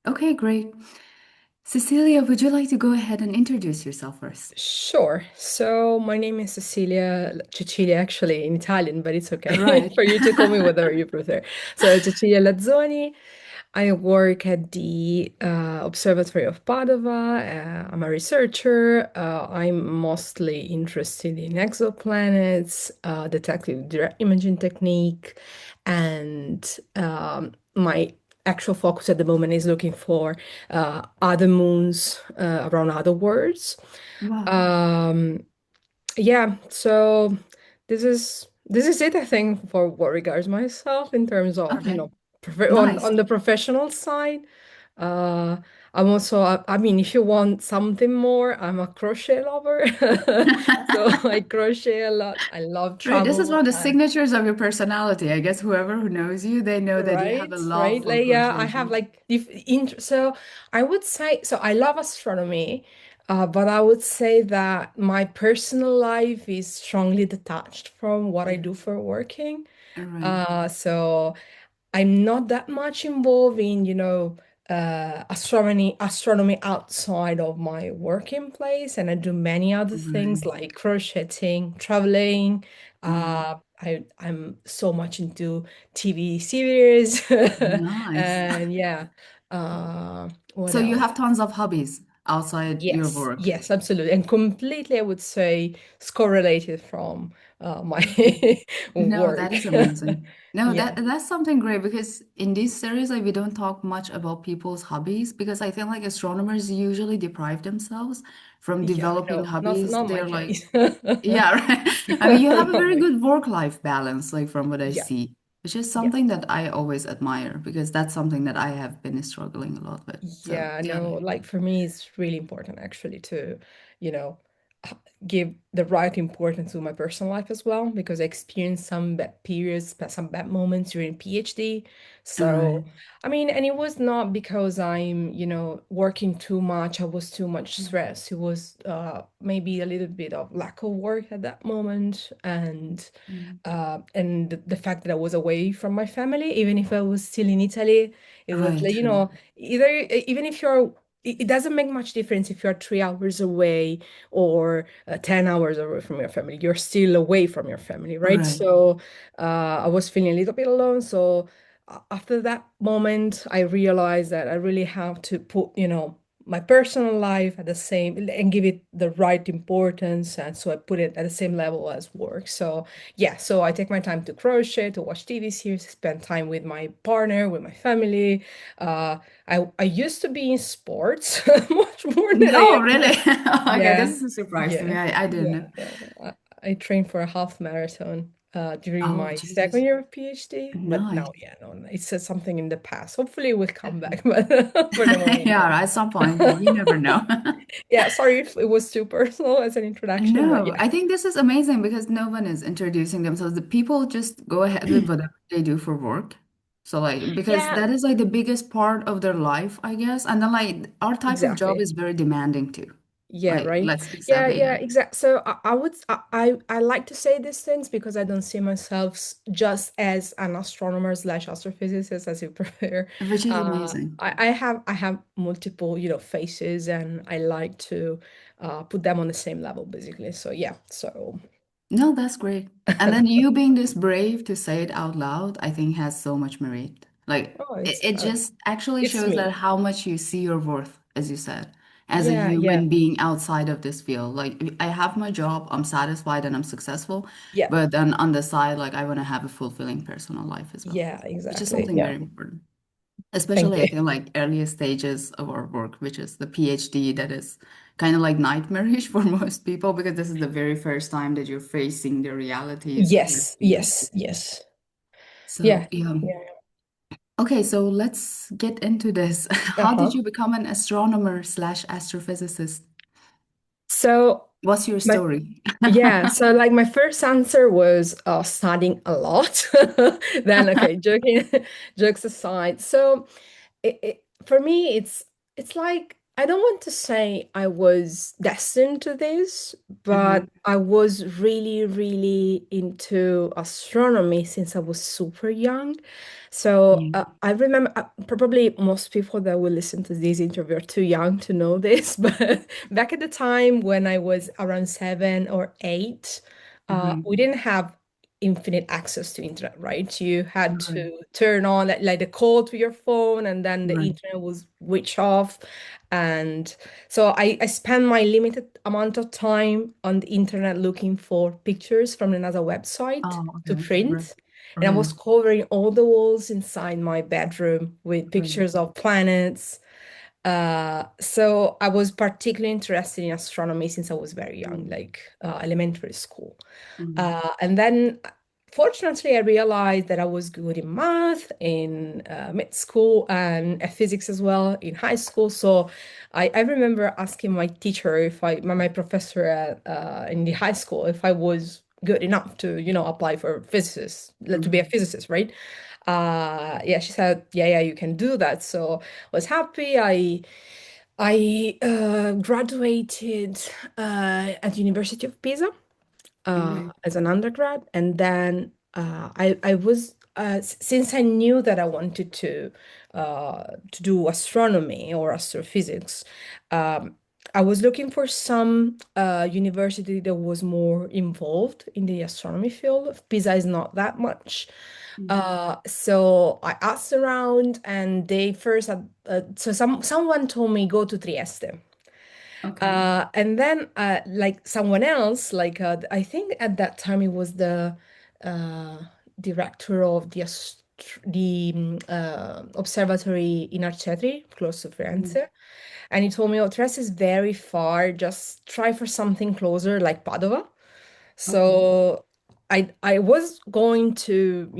Okay, great. Cecilia, would you like to go ahead and introduce yourself first? Sure. So my name is Cecilia actually in Italian, but it's okay Right. for you to call me whatever you prefer. So Cecilia Lazzoni. I work at the Observatory of Padova. I'm a researcher. I'm mostly interested in exoplanets, detecting direct imaging technique, and my actual focus at the moment is looking for other moons around other worlds. Wow. Um, yeah, so this is it, I think, for what regards myself in terms of, Okay. on Nice. the professional side. Uh, I'm also, I mean, if you want something more, I'm a crochet lover. So I crochet a lot. I love Right. This is one travel. of the signatures of your personality. I guess whoever who knows you, they know that you have a Right, love right. for Like, yeah, I have crochet. like so I would say so I love astronomy, but I would say that my personal life is strongly detached from what I Yeah. do for working. All right. So I'm not that much involved in, astronomy outside of my working place, and I do many other things Right. like crocheting, traveling. Mm. I'm so much into TV series, Nice. and yeah. What So you else? have tons of hobbies outside your Yes, work. yes, absolutely, and completely, I would say, correlated from my Okay. No, that work. is amazing. No, Yeah. that's something great because in this series, like we don't talk much about people's hobbies because I feel like astronomers usually deprive themselves from Yeah, developing no, not hobbies. not my They're like, case. yeah, right. I mean, you have a Not very my good work-life balance, like from what I Yeah, see, which is yeah. something that I always admire because that's something that I have been struggling a lot with. So Yeah, yeah. no, like for me, it's really important actually to, you know, h- give the right importance to my personal life as well, because I experienced some bad periods, some bad moments during PhD. All right. So, I mean, and it was not because I'm, working too much, I was too much Yeah. stressed. It was maybe a little bit of lack of work at that moment, Mm. and the fact that I was away from my family, even if I was still in Italy. It was Right. like, either even if it doesn't make much difference if you're 3 hours away or 10 hours away from your family. You're still away from your family, right? Right. So I was feeling a little bit alone. So after that moment, I realized that I really have to put, my personal life at the same and give it the right importance. And so I put it at the same level as work. So yeah, so I take my time to crochet, to watch TV series, spend time with my partner, with my family. Uh, I used to be in sports much more than I No, am really? now. Okay, this Yeah, is a surprise to me. yeah, I didn't yeah, know. yeah. I trained for a half marathon during Oh, my second Jesus. year of PhD, but Nice. now, yeah, no, it's something in the past. Hopefully, it will come back, but for the moment, Yeah, no. at some point, you never know. Yeah, sorry if it was too personal as an introduction, but No, yeah, I think this is amazing because no one is introducing themselves. The people just go ahead with whatever they do for work. So like because yeah, that is like the biggest part of their life, I guess. And then like our type of job exactly. is very demanding too. Yeah, Like right. let's be Yeah, savvy. yeah, exactly. So I like to say these things because I don't see myself just as an astronomer slash astrophysicist, as you prefer. Which is amazing. I have multiple, faces, and I like to put them on the same level, basically. So yeah, so No, that's great. And then you being this brave to say it out loud, I think has so much merit. Like oh, it just actually it's shows that me. how much you see your worth, as you said, as a Yeah, yeah, human being outside of this field. Like I have my job, I'm satisfied and I'm successful, yeah, but then on the side, like I want to have a fulfilling personal life as well, yeah, which is exactly. something Yeah, very important. thank Especially, I you. feel like earliest stages of our work, which is the PhD, that is kind of like nightmarish for most people because this is the very first time that you're facing the realities of your Yes, field. yes, yes. So, Yeah, yeah. yeah. Okay, so let's get into this. How did Uh-huh. you become an astronomer slash astrophysicist? So What's your my story? Yeah, so like my first answer was studying a lot. Then okay, joking, jokes aside. So for me, it's like I don't want to say I was destined to this, Uh-huh. but I was really, really into astronomy since I was super young. So Yeah. I remember probably most people that will listen to this interview are too young to know this, but back at the time when I was around 7 or 8, Uh-huh. we didn't have infinite access to internet, right? You had Right. to turn on like the call to your phone, and then the Right. internet was switch off. And so I spent my limited amount of time on the internet looking for pictures from the NASA website Oh, to okay. Right. print. And I Right. was covering all the walls inside my bedroom with Right. pictures of planets. So I was particularly interested in astronomy since I was very young, Mm. like elementary school. Mm. And then, fortunately, I realized that I was good in math in mid school and physics as well in high school. So I remember asking my teacher my professor in the high school, if I was good enough to, apply for physicists, to be a Mhm. physicist, right? Yeah, she said, yeah, you can do that. So I was happy. I graduated at University of Pisa Okay. as an undergrad, and then I was since I knew that I wanted to do astronomy or astrophysics. Um, I was looking for some university that was more involved in the astronomy field. Pisa is not that much. Mhm. So I asked around, and they first had, so someone told me go to Trieste. Okay. And then, like someone else, like I think at that time it was the uh, director of the observatory in Arcetri, close to Mhm. Firenze, and he told me, "Oh, Trieste is very far. Just try for something closer, like Padova." Okay. So I was going to,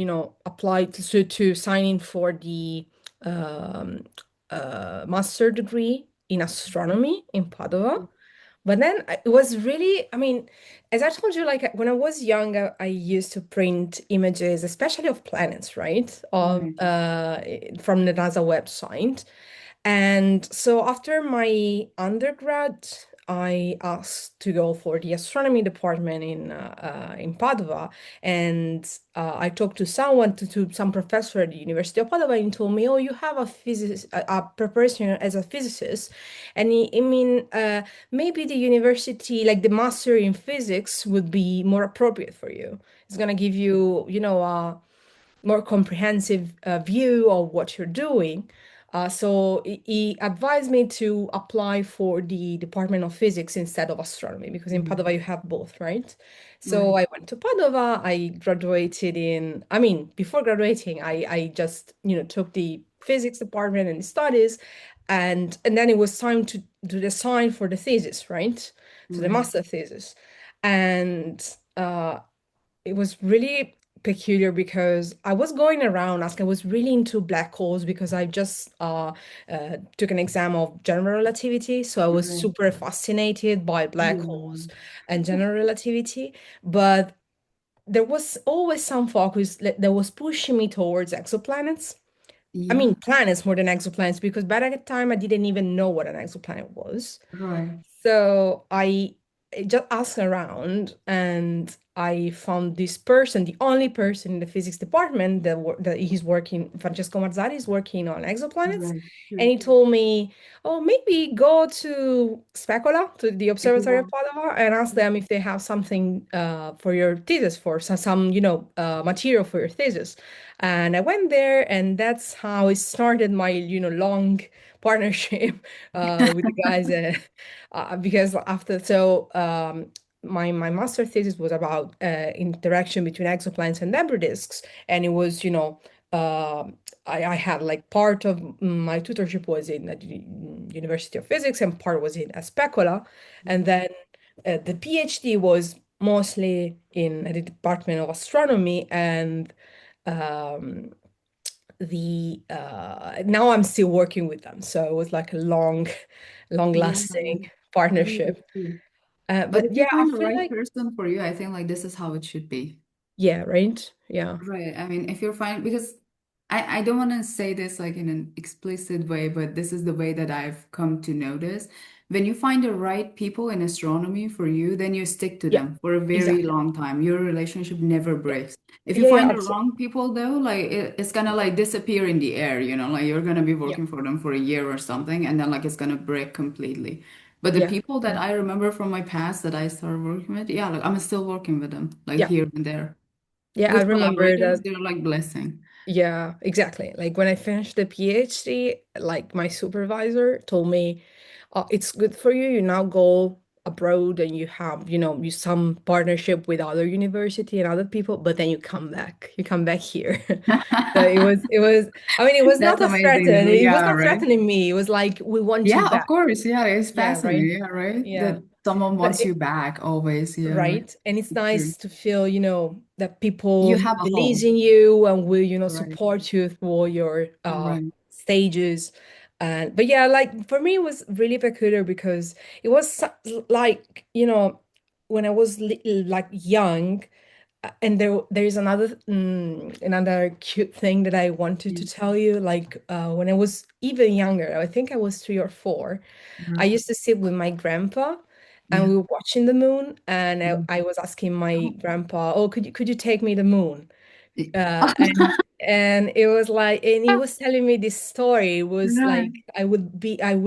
apply to sign in for the um, master degree in astronomy in Padova. But then it was really, I mean, as I told you, like when I was young, I used to print images, especially of planets, right? Right. From the NASA website. And so after my undergrad, I asked to go for the astronomy department in Padua, and I talked to to some professor at the University of Padua, and he told me, "Oh, you have a preparation as a physicist, and I mean, maybe the university, like the master in physics, would be more appropriate for you. It's gonna give you, a more comprehensive view of what you're doing." So he advised me to apply for the Department of Physics instead of astronomy because in Mhm. Padova you have both, right? So Right. I went to Padova. I graduated I mean, before graduating, I just, took the physics department and studies, and then it was time to do the sign for the thesis, right? So the Right. master thesis, and it was really peculiar because I was going around asking, I was really into black holes because I just took an exam of general relativity. So I was Right. super fascinated by black Yeah. holes and general relativity. But there was always some focus that was pushing me towards exoplanets. I mean, Yeah. planets more than exoplanets because by that time I didn't even know what an exoplanet was. Right. So I just asked around, and I found this person, the only person in the physics department that he's working, Francesco Marzari is working on exoplanets. Right. And Sure. he told me, "Oh, maybe go to Specola, to the Observatory Yeah. of Padova, and ask them if they have something for your thesis, for some material for your thesis." And I went there, and that's how it started my, long partnership with the guys. Because after my master thesis was about interaction between exoplanets and debris disks, and it was uh, I had like part of my tutorship was in the University of Physics and part was in Specola, and then the PhD was mostly in the Department of Astronomy, and um, the now I'm still working with them. So it was like a long Yeah. lasting Really, that's partnership. true. But But if you yeah, I find the feel right like, person for you, I think like this is how it should be. yeah, right? Yeah. Right. I mean, if you're fine, because I don't want to say this like in an explicit way, but this is the way that I've come to notice. When you find the right people in astronomy for you, then you stick to Yeah, them for a very exactly. long time. Your relationship never Yeah, breaks. If you yeah, yeah, find the absolutely. wrong people though, like it's gonna like disappear in the air, like you're gonna be Yeah, working for them for a year or something, and then like it's gonna break completely. But the yeah, people that yeah, I remember from my past that I started working with, yeah, like I'm still working with them, like yeah, here and there. yeah. I With remember collaborators, that. they're like blessing. Yeah, exactly. Like when I finished the PhD, like my supervisor told me, it's good for you. You now go abroad and you have, you some partnership with other university and other people, but then you come back. You come back here. So I mean, it was not That's a amazing threaten. though. It was Yeah, not right. threatening me. It was like, we want you Yeah, of back. course. Yeah, it's Yeah, right. fascinating. Yeah, right. Yeah. That someone But wants you back always. Yeah, right. right? And it's It's true. nice to feel, that You people have a believes home. in you and will, Right. support you through your Right. stages. And but yeah, like for me, it was really peculiar because it was like, when I was little, like young, and there's another cute thing that I wanted to Yeah. tell you. Like when I was even younger, I think I was 3 or 4. I Right. used to sit with my grandpa and Yeah. we were watching the moon and Yeah. I was asking my grandpa, "Oh, could you take me the moon?" Yeah. And it was like, and he was telling me this story. It was Right. like I will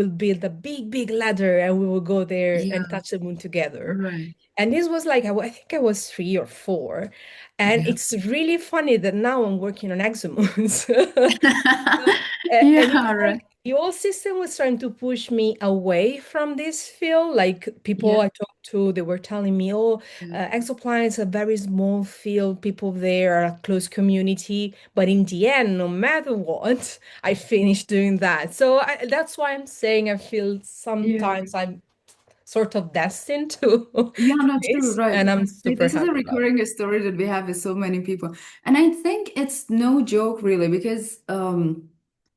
build a big, big ladder and we will go there and Yeah. touch the moon together. Right. And this was like, I think I was 3 or 4. And Yeah. it's really funny that now I'm working on exomoons. And it's Yeah. like Right. the old system was trying to push me away from this field. Like people Yeah. I talked to, they were telling me, oh, Yeah. exoplanets are a very small field. People there are a close community. But in the end, no matter what, I finished doing that. So that's why I'm saying I feel Yeah. sometimes I'm sort of destined to, Yeah, to no, true, this, right. and I'm See, super this is a happy about it. recurring story that we have with so many people. And I think it's no joke really because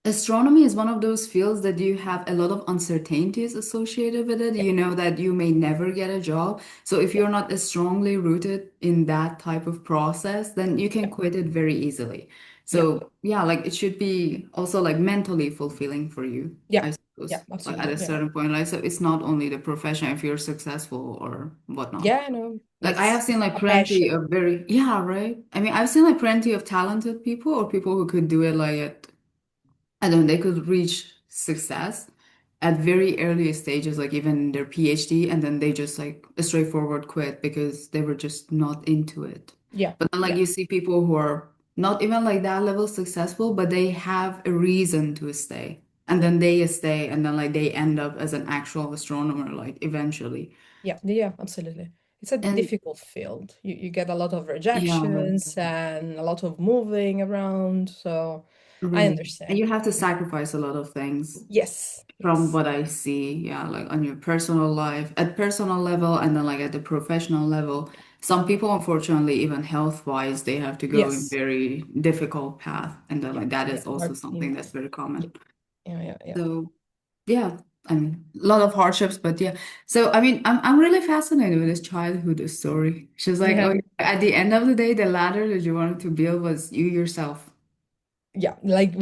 astronomy is one of those fields that you have a lot of uncertainties associated with it. Yeah, You know that you may never get a job. So if yeah, you're not as strongly rooted in that type of process, then you can yeah, quit it very easily. yeah, So yeah, like it should be also like mentally fulfilling for you, yeah, I yeah, suppose, like at absolutely. a Yeah, certain point. Like so it's not only the profession if you're successful or whatnot. yeah, no, Like I have it's seen like a plenty passion. of very, yeah, right. I mean, I've seen like plenty of talented people or people who could do it like at, I don't know, they could reach success at very early stages, like even their PhD, and then they just like a straightforward quit because they were just not into it. Yeah, But then like yeah, you see people who are not even like that level successful, but they have a reason to stay. And then they stay and then like they end up as an actual astronomer, like eventually. yeah, yeah, absolutely. It's a And difficult field. You get a lot of yeah, right. rejections and a lot of moving around. So I Right. And understand. you have to sacrifice a lot of things Yes, from yes, what I see. Yeah, like on your personal life, at personal level, and then like at the professional level. Some people, unfortunately, even health-wise, they have to go in yes, very difficult path. And then yeah, like that yeah, is also hard something that's things. very Yeah, common. yeah, yeah, yeah. So yeah, I mean, a lot of hardships, but yeah. So I mean, I'm really fascinated with this childhood story. She's like, Yeah, oh, at the end of the day, the ladder that you wanted to build was you yourself. yeah, like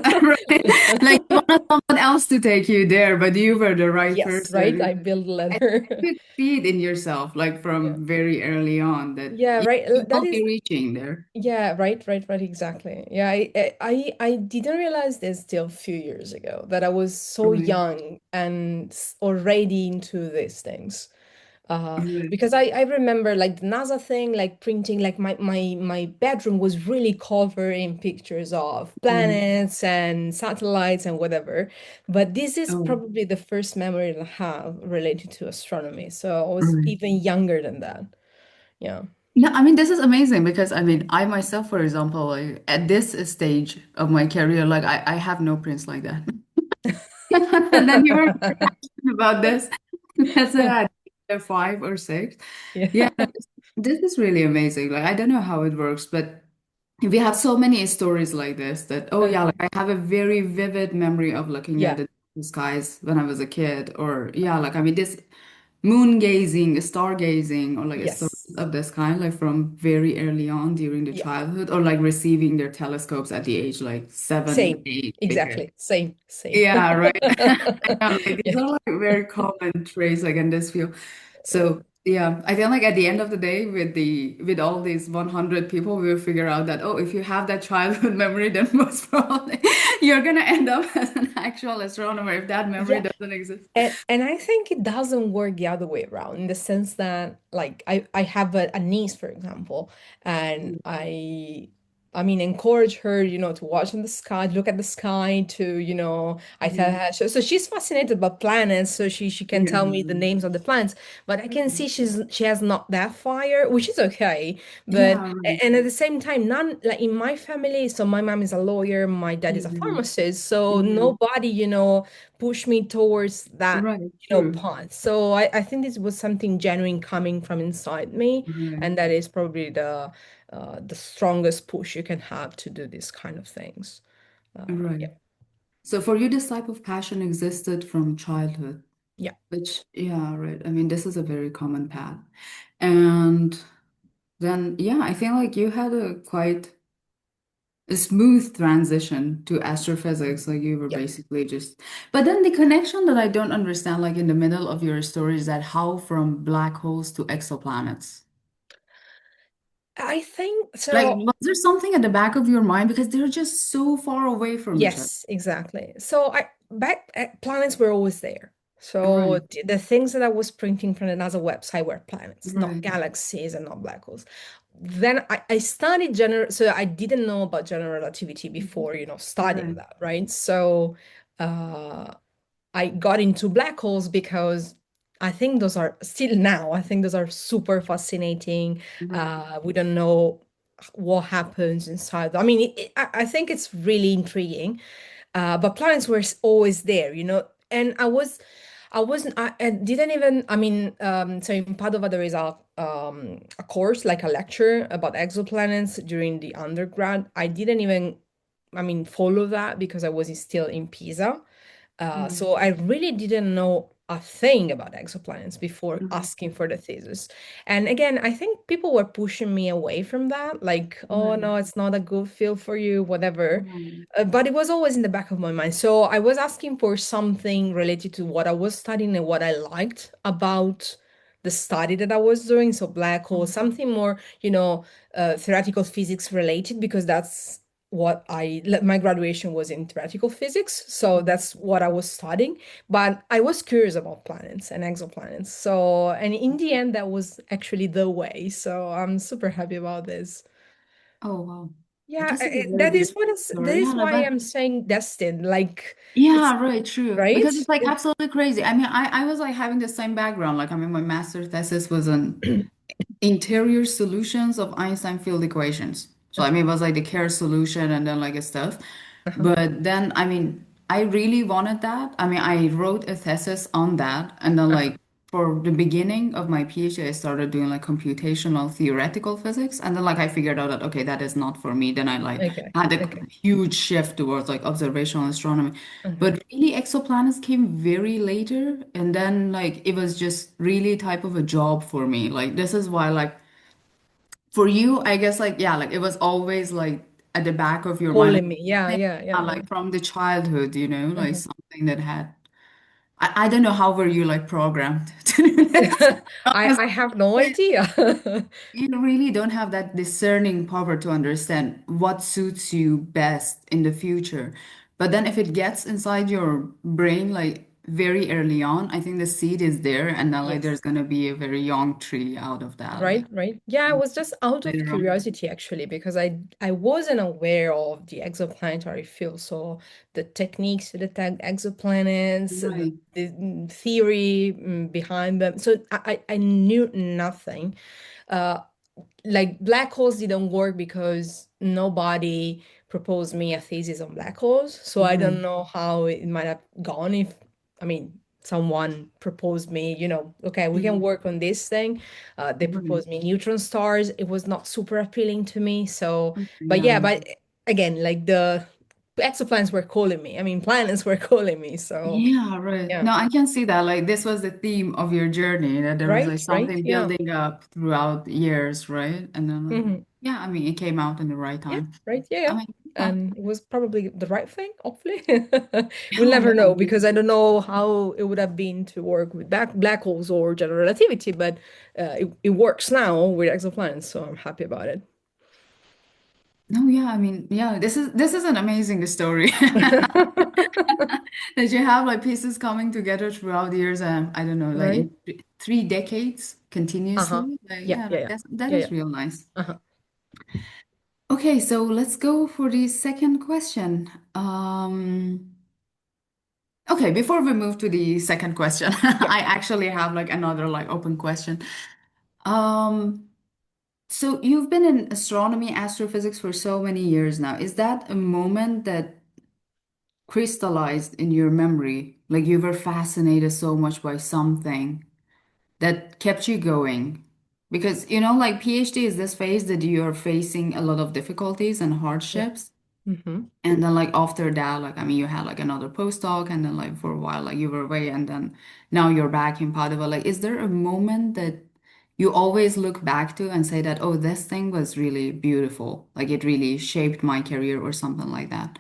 Right? Like you wanted someone else to take you there, but you were the right yes, right. person. I build And leather. you could see it in yourself, like Yeah. from very early on, that Yeah, right. you That will is, be reaching there. yeah, right, right, right, exactly. Yeah, I didn't realize this till a few years ago that I was so Right. young and already into these things. Right. Because I remember like the NASA thing, like printing, like my bedroom was really covered in pictures of Right. planets and satellites and whatever. But this is Oh, probably the first memory that I have related to astronomy. So I was right. even younger than that. Yeah. No, I mean, this is amazing because I mean, I myself, for example, like at this stage of my career, like I have no prints like that. And then you were about this. That's at 5 or 6. Yeah, Yeah. no, this is really amazing. Like I don't know how it works, but we have so many stories like this that oh yeah, like I have a very vivid memory of looking at Yeah. the skies when I was a kid, or yeah, like I mean this. moon gazing, stargazing, or like a sort Yes. of this kind, like from very early on during the Yeah. childhood, or like receiving their telescopes at the age like seven, Same. 8. Exactly. Same. Same. Yeah, right. I know, like these Yeah. are like very common traits like in this field. Yeah. So yeah, I feel like at the end of the day, with all these 100 people, we will figure out that, oh, if you have that childhood memory, then most probably you're gonna end up as an actual astronomer if that memory Yeah. doesn't exist. And I think it doesn't work the other way around in the sense that like I have a niece, for example, and I mean encourage her, to watch in the sky, look at the sky, to, I tell Mhm. her so she's fascinated by planets, so she can Yeah. tell me the names of the planets, but I can Okay. see she has not that fire, which is okay. But Yeah, right. and at the same time, none like in my family, so my mom is a lawyer, my dad is a Mhm. pharmacist, so Yeah. nobody, push me towards that, Right. True. path. So I think this was something genuine coming from inside me, Right. and that is probably the strongest push you can have to do these kind of things. Right. Yeah, So for you, this type of passion existed from childhood, yeah. which, yeah, right. I mean, this is a very common path. And then, yeah, I feel like you had a quite a smooth transition to astrophysics. Like you were Yeah. basically just, but then the connection that I don't understand, like in the middle of your story, is that how from black holes to exoplanets? I think Like, so. was there something at the back of your mind? Because they're just so far away from each other. Yes, exactly. So I back planets were always there. So Right, the things that I was printing from the NASA website were planets, not right. galaxies and not black holes. Then I studied general, so I didn't know about general relativity Mhm. before, studying Right. that, right? So uh, I got into black holes because I think those are still now, I think those are super fascinating. Right. We don't know what happens inside. I mean, I think it's really intriguing. But planets were always there, and I wasn't, I didn't even, I mean, so in Padova there is a course, like a lecture about exoplanets during the undergrad. I didn't even, I mean, follow that because I was still in Pisa. Mm, So I really didn't know a thing about exoplanets before mhm. asking for the thesis. And again, I think people were pushing me away from that, like, oh Right. no, it's not a good field for you, whatever. Right. But it was always in the back of my mind. So I was asking for something related to what I was studying and what I liked about the study that I was doing. So black holes, Mhm. something more, theoretical physics related, because that's what my graduation was in theoretical physics. So that's what I was studying. But I was curious about planets and exoplanets. So, and in the end, that was actually the way. So I'm super happy about this. Oh, wow. Yeah, This is a very that is beautiful what is that story. is Yeah, like, why but I'm saying destined. Like it's yeah, right, true. right. Because it's like absolutely crazy. I mean, I was like having the same background. Like, I mean, my master thesis was on interior solutions of Einstein field equations. So I mean, it was like the Kerr solution and then like a stuff. Uh-huh. But then, I mean, I really wanted that. I mean, I wrote a thesis on that. And then Uh-huh. like for the beginning of my PhD, I started doing like computational theoretical physics. And then like I figured out that, okay, that is not for me. Then I like Okay. had a Okay. huge shift towards like observational astronomy. Okay. But really, exoplanets came very later. And then like it was just really type of a job for me. Like this is why like for you, I guess like yeah, like it was always like at the back of your mind, Calling me. Yeah. like, Yeah. yeah, Yeah. Yeah. like from the childhood, like Uh-huh. something that had. I don't know how were you like programmed to do this. I have no idea. You really don't have that discerning power to understand what suits you best in the future. But then if it gets inside your brain like very early on, I think the seed is there, and then like there's Yes. gonna be a very young tree out of that, like Right, right. Yeah, I was just out of later on. curiosity actually because I wasn't aware of the exoplanetary field. So the techniques to detect exoplanets, Right. the theory behind them. So I knew nothing. Uh, like black holes didn't work because nobody proposed me a thesis on black holes. So I Right. don't know how it might have gone if, I mean, someone proposed me, okay, we can Mhm. work on this thing. They Right. proposed me neutron stars. It was not super appealing to me. So, Okay, but yeah, yeah, right. but again, like the exoplanets were calling me. I mean, planets were calling me. So Yeah, right. yeah, No, I can see that. Like this was the theme of your journey, that there was like right, something yeah. building up throughout years, right? And then like, Hmm. yeah, I mean, it came out in the right Yeah, time. right, yeah, I yeah. mean, yeah. And it was probably the right thing, hopefully. We'll Oh never know man. because I don't know how it would have been to work with black holes or general relativity, but it works now with exoplanets, so I'm happy about it. No, yeah, I mean, yeah, this is an amazing story that you have like pieces coming together throughout the years. I don't know, like Right? in 3 decades Uh-huh. continuously. Like, Yeah, yeah, yeah, yeah. that Yeah, is yeah. real nice. Uh-huh. Okay, so let's go for the second question. Okay, before we move to the second question, Yeah. I actually have like another like open question. Um, so you've been in astronomy, astrophysics for so many years now. Is that a moment that crystallized in your memory? Like you were fascinated so much by something that kept you going? Because like PhD is this phase that you're facing a lot of difficulties and Yeah. hardships. Mm-hmm. And then like after that, like I mean you had like another postdoc and then like for a while like you were away and then now you're back in Padua. Like is there a moment that you always look back to and say that, oh, this thing was really beautiful. Like it really shaped my career or something like that?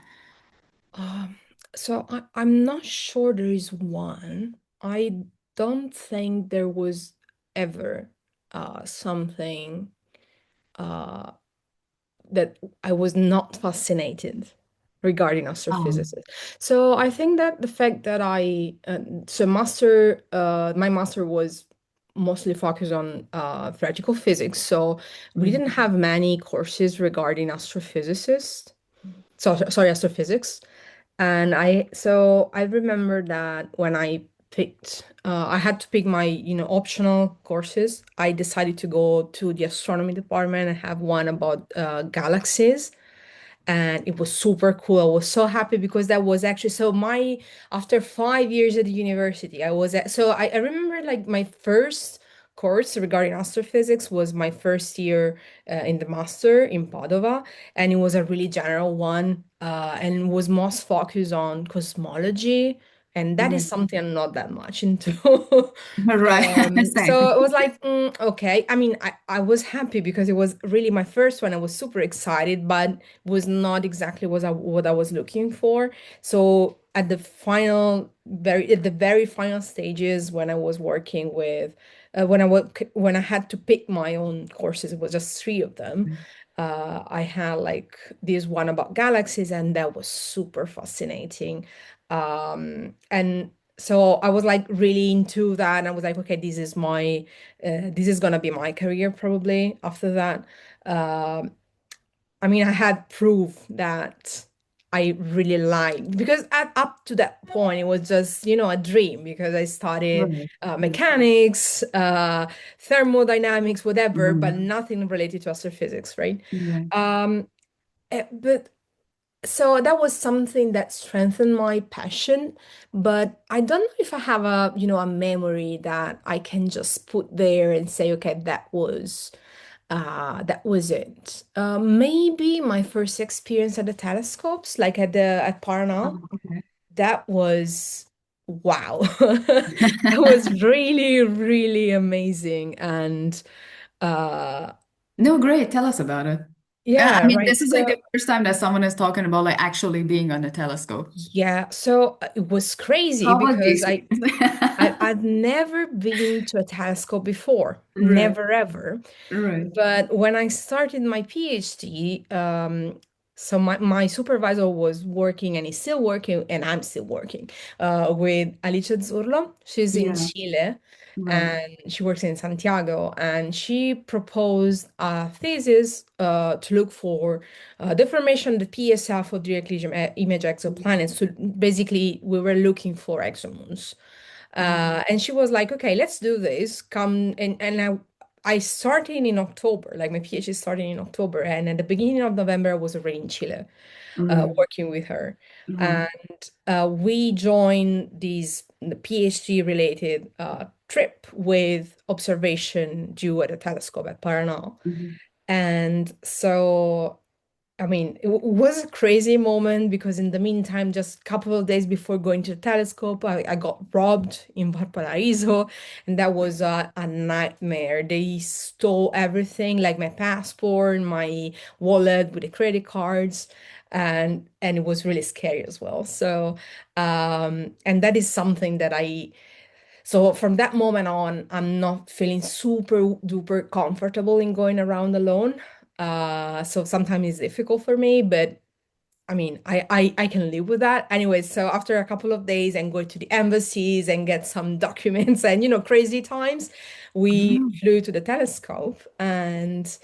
Um, so I'm not sure there is one. I don't think there was ever something uh that I was not fascinated regarding Um, astrophysics. So I think that the fact that my master was mostly focused on theoretical physics. So we mm, didn't have many courses regarding astrophysicists. So sorry, astrophysics. And I remember that when I had to pick my, optional courses. I decided to go to the astronomy department and have one about galaxies, and it was super cool. I was so happy because that was actually so my after 5 years at the university, I remember like my first course regarding astrophysics was my first year in the master in Padova, and it was a really general one and was most focused on cosmology, and that is right. something I'm not that much into. Right. So Same. it was like, okay. I mean, I was happy because it was really my first one. I was super excited, but was not exactly what I was looking for. So at the very final stages when I was working with, when I had to pick my own courses, it was just three of them. I had like this one about galaxies, and that was super fascinating. And so I was like really into that, and I was like, okay, this is gonna be my career probably after that. Um, I mean, I had proof that I really liked because up to that point it was just, a dream because I studied Right. mechanics, thermodynamics, whatever, but Mhm. nothing related to astrophysics, right? Right. Um, but so that was something that strengthened my passion, but I don't know if I have a memory that I can just put there and say, okay, that was it. Maybe my first experience at the telescopes, like at Paranal, Okay. that was wow. That was really, really amazing. And uh No, great. Tell us about it. Yeah, I yeah, mean, right. this is like the first time that someone is talking about like actually being on a telescope. It was crazy How was the because experience? I'd never been to a telescope before, Right, never ever. right. But when I started my PhD, so my supervisor was working and is still working, and I'm still working with Alice Zurlo. She's in Yeah, Chile right. and she works in Santiago. And she proposed a thesis to look for the formation, the PSF for directly image exoplanets. So basically, we were looking for exomoons. Mhm. And she was like, okay, let's do this. Come and I started in October, like my PhD started in October, and at the beginning of November, I was already in Chile, Right, working with her. right. And we joined the PhD related trip with observation due at a telescope at Paranal. Mhm. And so I mean, was a crazy moment because in the meantime, just a couple of days before going to the telescope, I got robbed in Valparaiso, and that was a nightmare. They stole everything, like my passport, my wallet with the credit cards, and it was really scary as well. So, and that is something that so from that moment on, I'm not feeling super duper comfortable in going around alone. So sometimes it's difficult for me, but I mean, I can live with that. Anyway, so after a couple of days and go to the embassies and get some documents and, crazy times, we Oh, flew to the telescope. And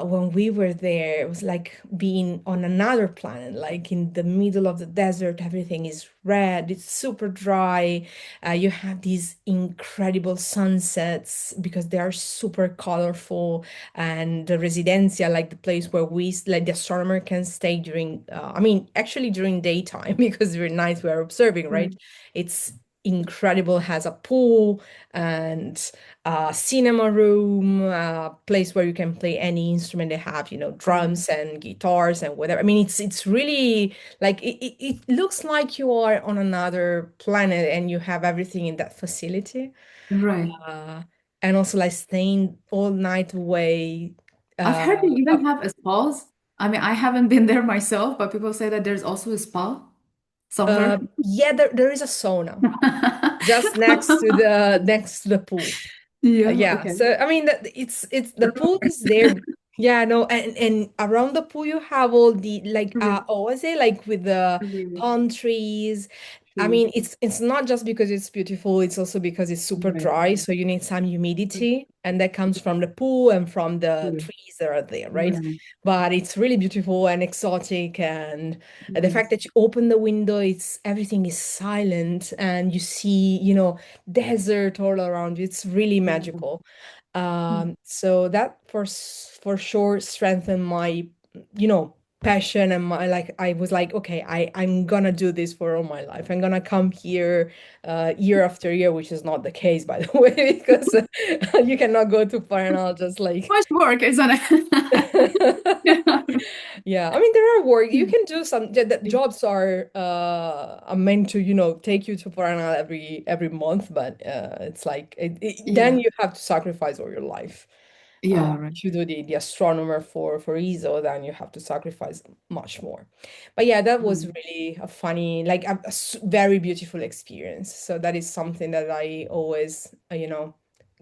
when we were there, it was like being on another planet, like in the middle of the desert. Everything is red, it's super dry. You have these incredible sunsets because they are super colorful. And the residencia, like the place where like the astronomer can stay during, I mean, actually during daytime because during night we're observing, right? right. It's incredible, has a pool and cinema room, a place where you can play any instrument they have, drums and guitars and whatever. I mean, it's really like it looks like you are on another planet and you have everything in that facility. Right. Uh, and also like staying all night away. I've Uh, heard they even have spas. I mean, I haven't been there myself, but people say that there's also a spa somewhere. yeah, there is a sauna just next to the pool. Yeah, Yeah, okay. so I mean it's the pool is there. Yeah, no, and around the pool you have all the like True. what was it like with the True. palm trees. I True. mean it's not just because it's beautiful, it's also because it's super Right. dry, so you need some True. humidity, and that comes from the pool and from the True. trees that are there, right? Right. But it's really beautiful and exotic, and the Right. fact that you open the window, it's everything is silent and you see, desert all around you. It's really Yeah. magical. So that for sure strengthened my, passion and my like I was like, okay, I'm gonna do this for all my life. I'm gonna come here year after year, which is not the case by the way, because you cannot go to Paranal just like Much work, isn't it? Yeah. yeah, I mean there are work you can do some the jobs are meant to take you to Paranal every month, but it's like then Yeah. you have to sacrifice all your life. Yeah, right. If you do the astronomer for ESO, then you have to sacrifice much more. But yeah, that was Mm. really a funny, like very beautiful experience. So that is something that I always,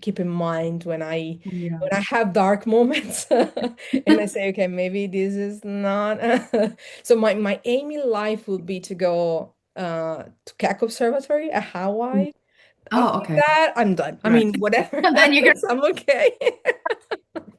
keep in mind when I Yeah. when I have dark moments and I say, okay, maybe this is not. So my aim in life would be to go to Keck Observatory at Mm. Hawaii. Oh, After okay. that, I'm done. I Right. mean, whatever And then you get, happens, I'm okay.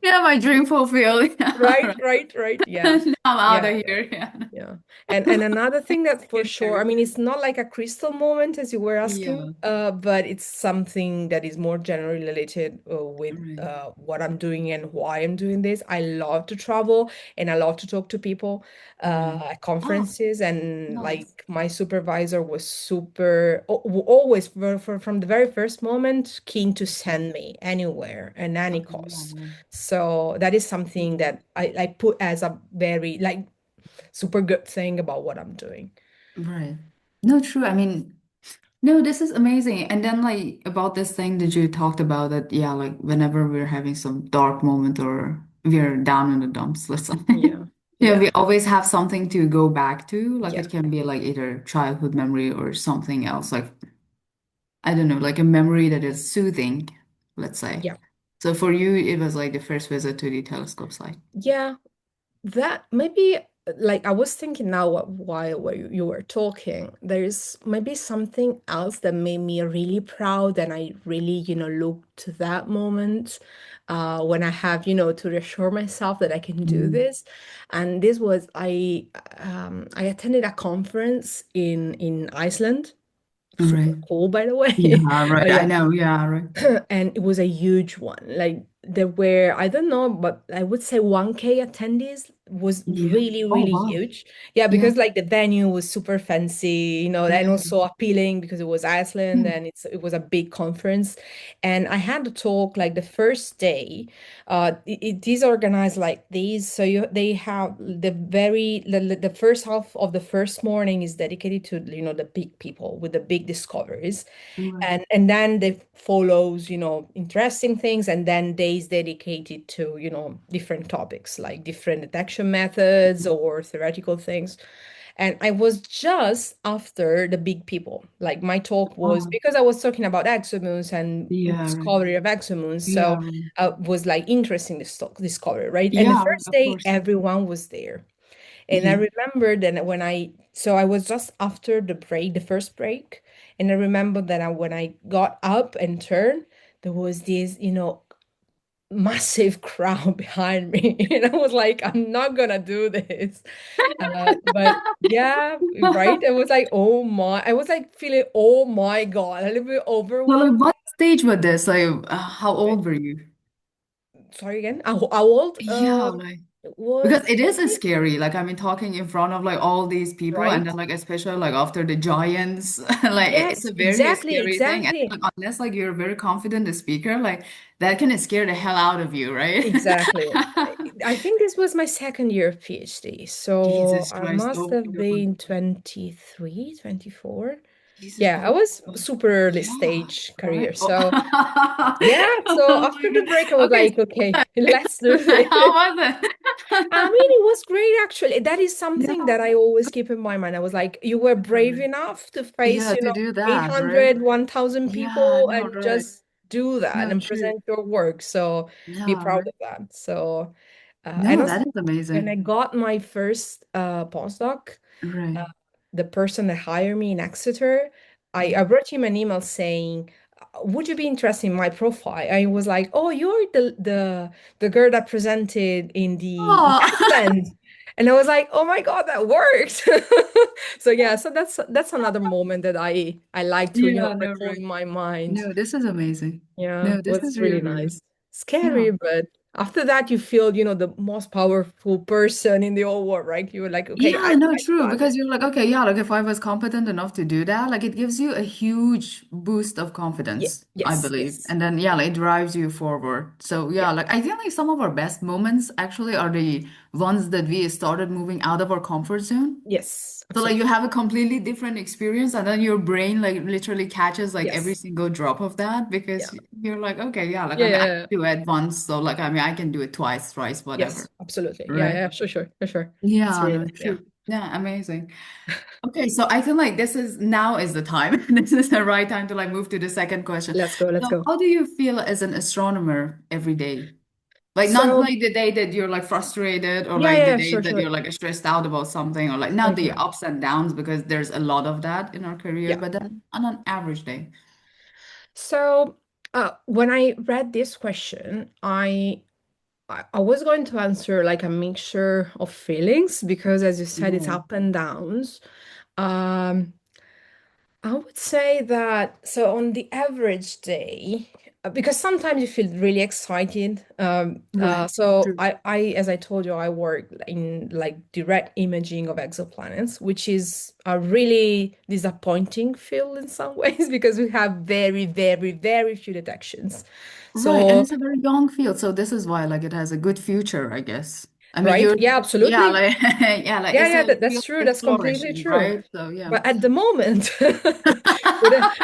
yeah, my dream fulfilled. Yeah, Right, right. right, right. Yeah. Now I'm out Yeah, of yeah, here. Yeah. yeah. And another thing that for sure, I Scary. mean, it's not like a crystal moment as you were asking, Yeah. but it's something that is more generally related with Right. what I'm doing and why I'm doing this. I love to travel and I love to talk to people Right. at Oh, conferences, and nice. like my supervisor was super always from the very first moment keen to send me anywhere and any Okay, yeah, cost. right. So that is something that I put as a very like super good thing about what I'm doing. Right. No, true. I mean, no, this is amazing. And then like about this thing that you talked about that, yeah, like whenever we're having some dark moment or we're down in the dumps, let's say, Yeah. yeah, Yeah. we always have something to go back to. Like Yeah. it can be like either childhood memory or something else. Like I don't know, like a memory that is soothing, let's say. Yeah. So for you, it was like the first visit to the telescope site. Yeah. That maybe like I was thinking now while you were talking, there's maybe something else that made me really proud and I really, look to that moment when I have, to reassure myself that I can do Mm. this. And this was I attended a conference in Iceland. Super Right. cool, by the way. Yeah, right. I Yeah. know. Yeah, right. And it was a huge one. Like there were, I don't know, but I would say 1K attendees was Yeah. really, Oh, really wow. huge. Yeah, Yeah. because like the venue was super fancy, and Yeah. also appealing because it was Iceland Mm. and it was a big conference. And I had to talk like the first day. It is organized like this. So they have the first half of the first morning is dedicated to, the big people with the big discoveries. Right. And then they follows, interesting things, and then days dedicated to, different topics like different detection methods or theoretical things. And I was just after the big people. Like my talk was Oh, because I was talking about exomoons and yeah, right. discovery of exomoons. Yeah, So right. was like interesting this discovery, right? And the Yeah, right, first of day, course. everyone was there. And I Yeah. remember that so I was just after the break, the first break. And I remember that when I got up and turned, there was this, massive crowd behind me. And I was like, I'm not gonna do this. But yeah, right. I was like, oh my, I was like feeling, oh my God, a little bit So, overwhelmed. like, what stage was this? Like, how old were you? Sorry again. How old? Yeah, like, Was because it is a 20, scary, like, I mean, talking in front of like all these people, and right? then like especially like after the giants, like it's Yes, a very exactly, scary thing. And exactly. like, unless like you're a very confident speaker, like that can scare the hell out of you, right? Exactly. I think this was my second year of PhD. So Jesus I Christ. must Oh, have been 23, 24. Jesus. Yeah, I Oh, was God. super early Yeah. stage career. Right. Oh. So yeah, so Oh after my the God. break, I was Okay. like, okay, let's do How this. was I it? mean, it was great actually. That is something Yeah. that I always keep in my mind. I was like, you were brave Right. enough to face, Yeah, to do that, right? 800, 1,000 Yeah, people no, and right. just do that No, and true. present your work. So be Yeah, proud right. of that. So, and No, also that is when I amazing. got my first postdoc, Right. uh, the person that hired me in Exeter, I Yeah. wrote him an email saying, would you be interested in my profile? I was like, oh, you're the girl that presented in Oh, Iceland. And I was like, oh my God, that worked. So yeah, so that's another moment that I like to, yeah, no, record right. in my mind. No, this is amazing. Yeah, No, it this was is really really, really, nice. yeah. Scary, but after that you feel, the most powerful person in the whole world, right? You were like, okay, Yeah, no, I true. got Because it. you're like, okay, yeah, like if I was competent enough to do that, like it gives you a huge boost of Yeah, confidence, I yes, believe. yes. And then, yeah, like it drives you forward. So, Yeah. yeah, like I feel like some of our best moments actually are the ones that we started moving out of our comfort zone. Yes, So, like, you absolutely. have a completely different experience, and then your brain, like, literally catches like every Yes. single drop of that Yeah. because you're like, okay, yeah, like, Yeah, I mean, yeah, I yeah. can do it once. So, like, I mean, I can do it twice, thrice, whatever. Yes, absolutely. Yeah, Right. yeah, sure, sure, for sure. It's Yeah, really no, nice. Yeah. true. Yeah, amazing. Okay, so I feel like now is the time. This is the right time to like move to the second question. Let's go, let's So, go. how do you feel as an astronomer every day? Like not So, like the day that you're like frustrated or yeah, like yeah, the yeah, days sure, that sure. you're like stressed out about something or like not the Mhm. ups and downs because there's a lot of that in our career, Yeah. but then on an average day. So, when I read this question, I was going to answer like a mixture of feelings because, as you said, it's Right. up and downs. Um, I would say that so on the average day, because sometimes you feel really excited. Right. So True. as I told you, I work in like direct imaging of exoplanets, which is a really disappointing field in some ways because we have very, very, very few detections. Right. And So, it's a very young field, so this is why like it has a good future, I guess. I mean, right? you're Yeah, yeah, absolutely. like yeah, like Yeah, it's yeah, a that's field true. that's That's completely flourishing, true. right? So yeah. But at the moment,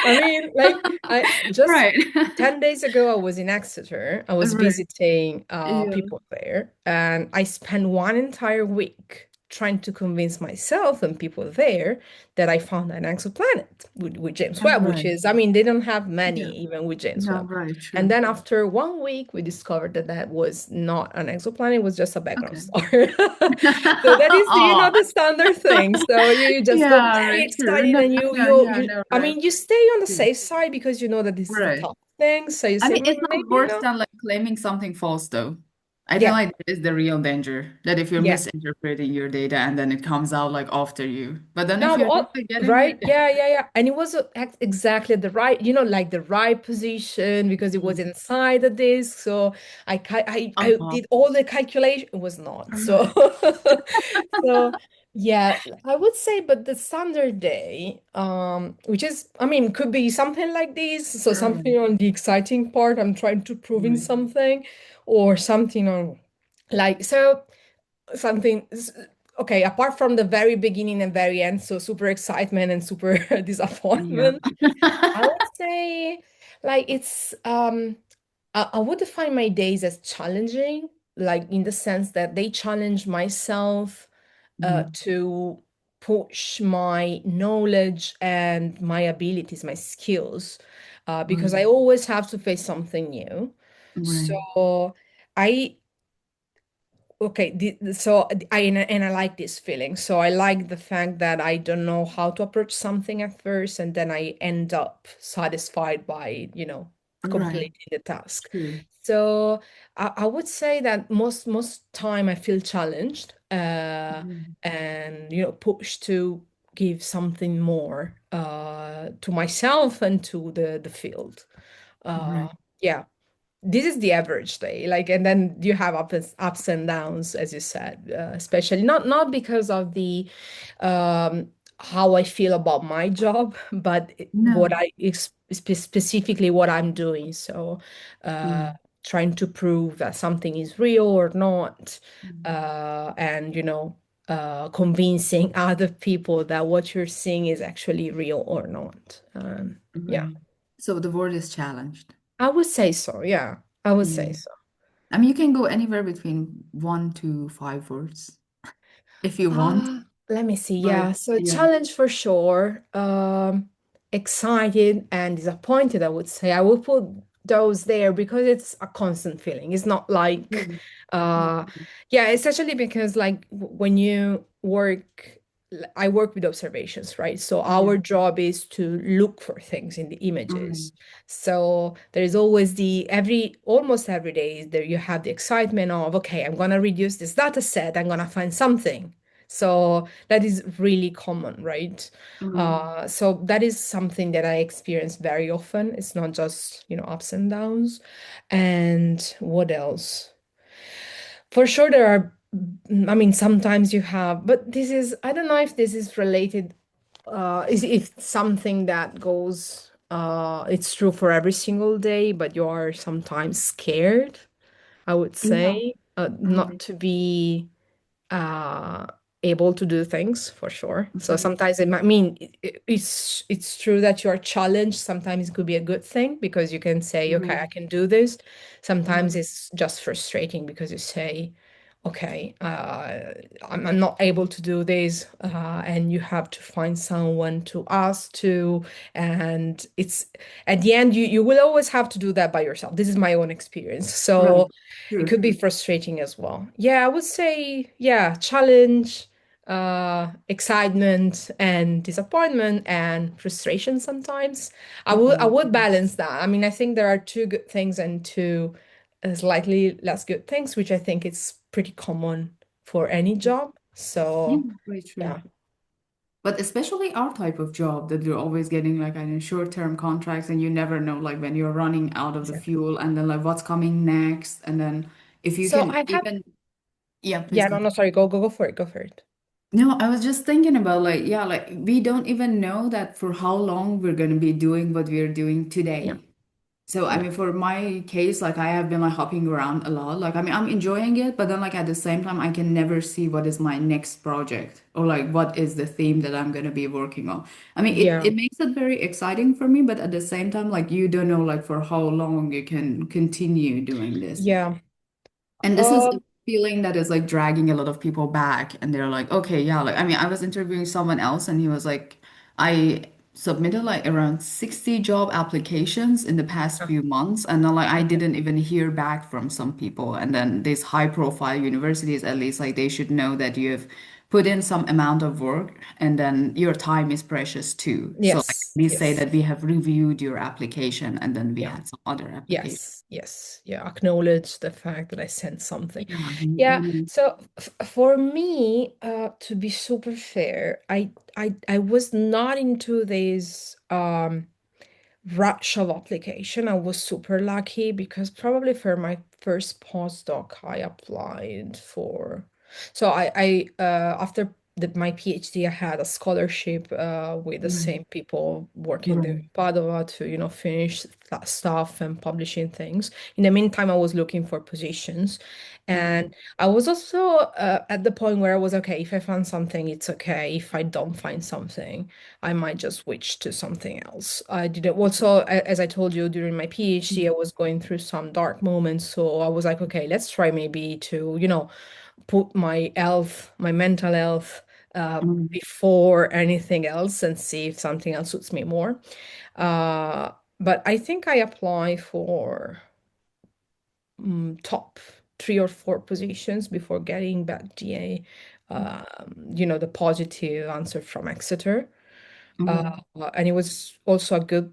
I mean, like I just Right. 10 days ago, I was in Exeter. I was Right. visiting Yeah. people there, and I spent one entire week trying to convince myself and people there that I found an exoplanet with James All Webb, which right. is, I mean, they don't have many Yeah. even with James Yeah, Webb. right, And true. then after one week, we discovered that that was not an exoplanet, it was just a background Okay. star. So that is, Oh, the standard thing. So you just go yeah, very right, true. excited No, and no, yeah, no, I right. mean, you stay on the True. safe side because you know that this is a Right. tough thing. So you I say, mean, it's not maybe, worse than like claiming something false, though. I think Yeah. like that is the real danger that if you're Yeah. misinterpreting your data and then it comes out like after you. But then if No, you're just all like getting right. it, Yeah, yeah, yeah. And it was exactly the right, like the right position because it was mm, inside the disk. So I uh-huh. did all the calculation. It was not. So Right. so yeah, I would say, but the standard day, which is, I mean, could be something like this. So Right. something on the exciting part, I'm trying to prove in Right. something, or something on like so something okay, apart from the very beginning and very end, so super excitement and super Yeah. disappointment, I would say like it's I would define my days as challenging, like in the sense that they challenge myself Mhm. to push my knowledge and my abilities, my skills, because Right. I always have to face something new. Right. So I okay, so I like this feeling. So I like the fact that I don't know how to approach something at first, and then I end up satisfied by, Right. completing the task. True. So I would say that most time I feel challenged, Mhm. and pushed to give something more to myself and to the field. Uh, Right. yeah, this is the average day, like, and then you have ups and downs, as you said, especially not because of the um how I feel about my job, but what No. specifically what I'm doing. So uh Mm. trying to prove that something is real or not, Mm. and convincing other people that what you're seeing is actually real or not. Yeah, Right. So the word is challenged. I would say so. Yeah, I would Yeah. say so. I mean, you can go anywhere between 1 to 5 words if you want, Let me see. but Yeah, so yeah. challenge for sure. Excited and disappointed, I would say. I would put those there because it's a constant feeling. It's not like, True. Yeah. uh, yeah, especially because like when you work, I work with observations, right? So Yeah. our job is to look for things in the Right. images. So there is always almost every day there you have the excitement of, okay, I'm gonna reduce this data set, I'm gonna find something. So that is really common, right? Right. So that is something that I experience very often. It's not just, ups and downs. And what else? For sure, there are, I mean, sometimes you have, but I don't know if this is related, is if something that goes, it's true for every single day, but you are sometimes scared, I would Yeah. say, not Right. to be uh able to do things for sure. So Right. sometimes it might mean it's true that you are challenged. Sometimes it could be a good thing because you can say, okay, I Right. can do this. Sometimes Right. it's just frustrating because you say, okay, I'm not able to do this, and you have to find someone to ask to, and it's at the end you will always have to do that by yourself. This is my own experience. Right. So it Sure. could be frustrating as well. Yeah, I would say, yeah, challenge, excitement and disappointment and frustration sometimes. I Mhm. would balance that. I mean, I think there are two good things and two slightly less good things, which I think is pretty common for any job. Yeah, So, very true. yeah. But especially our type of job that you're always getting like kind of short-term contracts and you never know like when you're running out of the Exactly. fuel and then like what's coming next. And then if you So can I have, even, yeah, please yeah, go. no, sorry, go for it, go for it. No, I was just thinking about like, yeah, like we don't even know that for how long we're going to be doing what we're doing Yeah, today. So, I yeah, mean, for my case, like I have been like hopping around a lot. Like, I mean, I'm enjoying it, but then like at the same time, I can never see what is my next project or like what is the theme that I'm going to be working on. I mean, yeah, it makes it very exciting for me, but at the same time, like you don't know like for how long you can continue doing this. yeah. And this is a Um, feeling that is like dragging a lot of people back. And they're like, okay, yeah, like, I mean, I was interviewing someone else and he was like, I submitted like around 60 job applications in the past few months. And then like, I okay. didn't even hear back from some people. And then these high profile universities, at least like they should know that you have put in some amount of work, and then your time is precious too. So like Yes, we say yes. that we have reviewed your application, and then we Yeah. had some other application. Yes, yes. Yeah, acknowledge the fact that I sent something. Yeah, Yeah, so f for me, to be super fair, I was not into this rush of application. I was super lucky because probably for my first postdoc, I applied for. So after my PhD, I had a scholarship with the right, same people working there right, in Padova to, finish stuff and publishing things. In the meantime, I was looking for positions, right, and I was also at the point where I was okay. If I find something, it's okay. If I don't find something, I might just switch to something else. I didn't also, as I told you, during my PhD, I was going through some dark moments. So I was like, okay, let's try maybe to, put my health, my mental health, uh, mm, before anything else and see if something else suits me more. Uh, but I think I apply for top 3 or 4 positions before getting back GA, the positive answer from Exeter. Uh, right, and it was also a good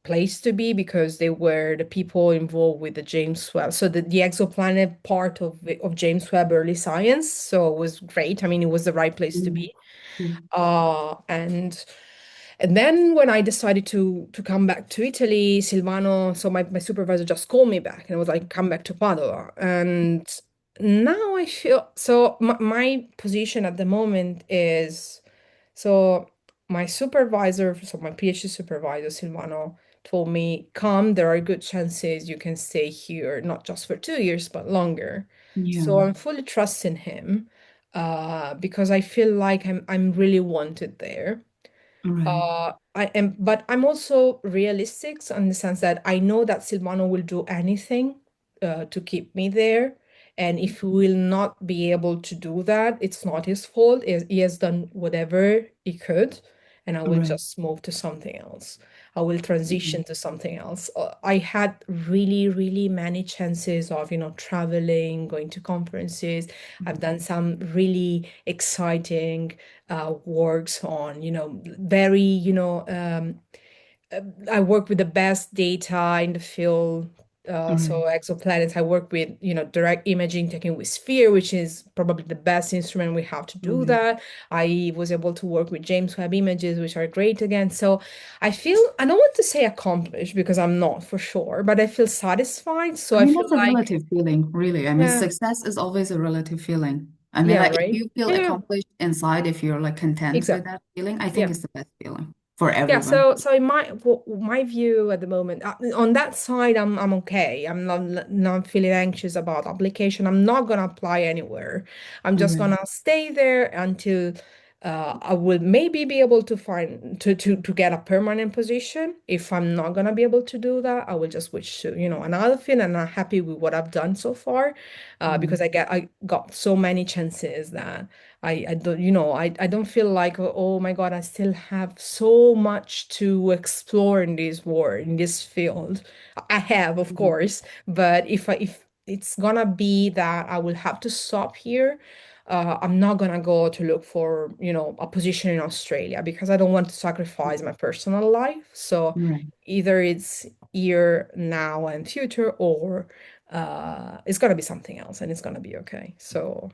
place to be because they were the people involved with the James Webb. So the exoplanet part of James Webb early science. So it was great. I mean, it was the right place to mm, be. mm, And then when I decided to come back to Italy, Silvano, so my supervisor just called me back and was like, come back to Padua. And now I feel so my position at the moment is so my supervisor, so my PhD supervisor, Silvano, told me, come, there are good chances you can stay here, not just for 2 years, but longer. yeah, So I'm fully trusting him because I feel like I'm really wanted there. right, I am, but I'm also realistic in the sense that I know that Silvano will do anything to keep me there. And if he will not be able to do that, it's not his fault. He has done whatever he could, and I will right, just move to something else. I will mm, transition to something else. I had really, really many chances of, traveling, going to conferences. I've done some really exciting works on, very, I work with the best data in the field. So right, exoplanets, I work with, direct imaging taken with Sphere, which is probably the best instrument we have to do right. that. I was able to work with James Webb images, which are great again. So I don't want to say accomplished because I'm not for sure, but I feel satisfied. So I I mean, feel that's a like, relative feeling, really. I mean, yeah, success is always a relative feeling. I mean, yeah, like, if right. you feel Yeah, yeah, accomplished inside, if you're like content with exactly. that feeling, I think Yeah. it's the best feeling for Yeah, everyone. so in my view at the moment, on that side, I'm okay. I'm not feeling anxious about application. I'm not gonna apply anywhere. I'm just Right, gonna stay there until I will maybe be able to find to get a permanent position. If I'm not gonna be able to do that, I will just switch to, another field, and I'm happy with what I've done so far, right, because I got so many chances that. I don't, I don't feel like, oh my God, I still have so much to explore in this world, in this field. I have, of mm, course, but if it's gonna be that I will have to stop here, I'm not gonna go to look for, a position in Australia because I don't want to sacrifice my personal life. So right. either it's here, now, and future, or it's gonna be something else, and it's gonna be okay. So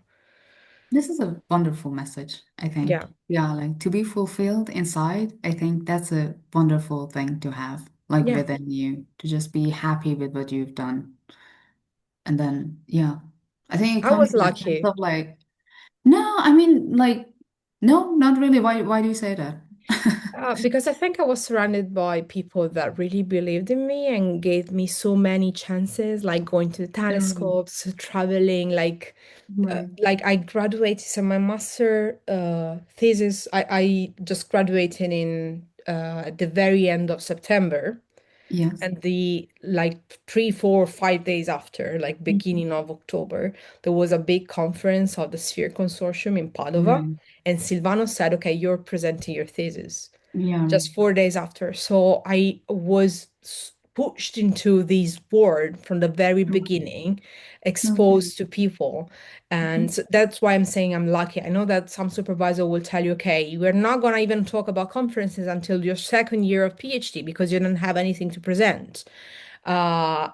This is a wonderful message, I think. yeah. Yeah, like to be fulfilled inside, I think that's a wonderful thing to have, like Yeah. within you, to just be happy with what you've done. And then, yeah, I think it I comes was from a sense lucky of like, no, I mean, like, no, not really. Why do you say that? because I think I was surrounded by people that really believed in me and gave me so many chances, like going to the Right, telescopes, traveling, right. I graduated. So my master thesis, I just graduated in at the very end of September. Yes. And the like 3, 4, 5 days after, like Mhm. beginning of October, there was a big conference of the Sphere Consortium in Padova. Right. And Silvano said, okay, you're presenting your thesis Yeah. just 4 days after. So I was pushed into this world from the very Right. beginning, Okay. exposed to people. Mhm. And so that's why I'm saying I'm lucky. I know that some supervisor will tell you, okay, we're not going to even talk about conferences until your second year of PhD because you don't have anything to present. Uh,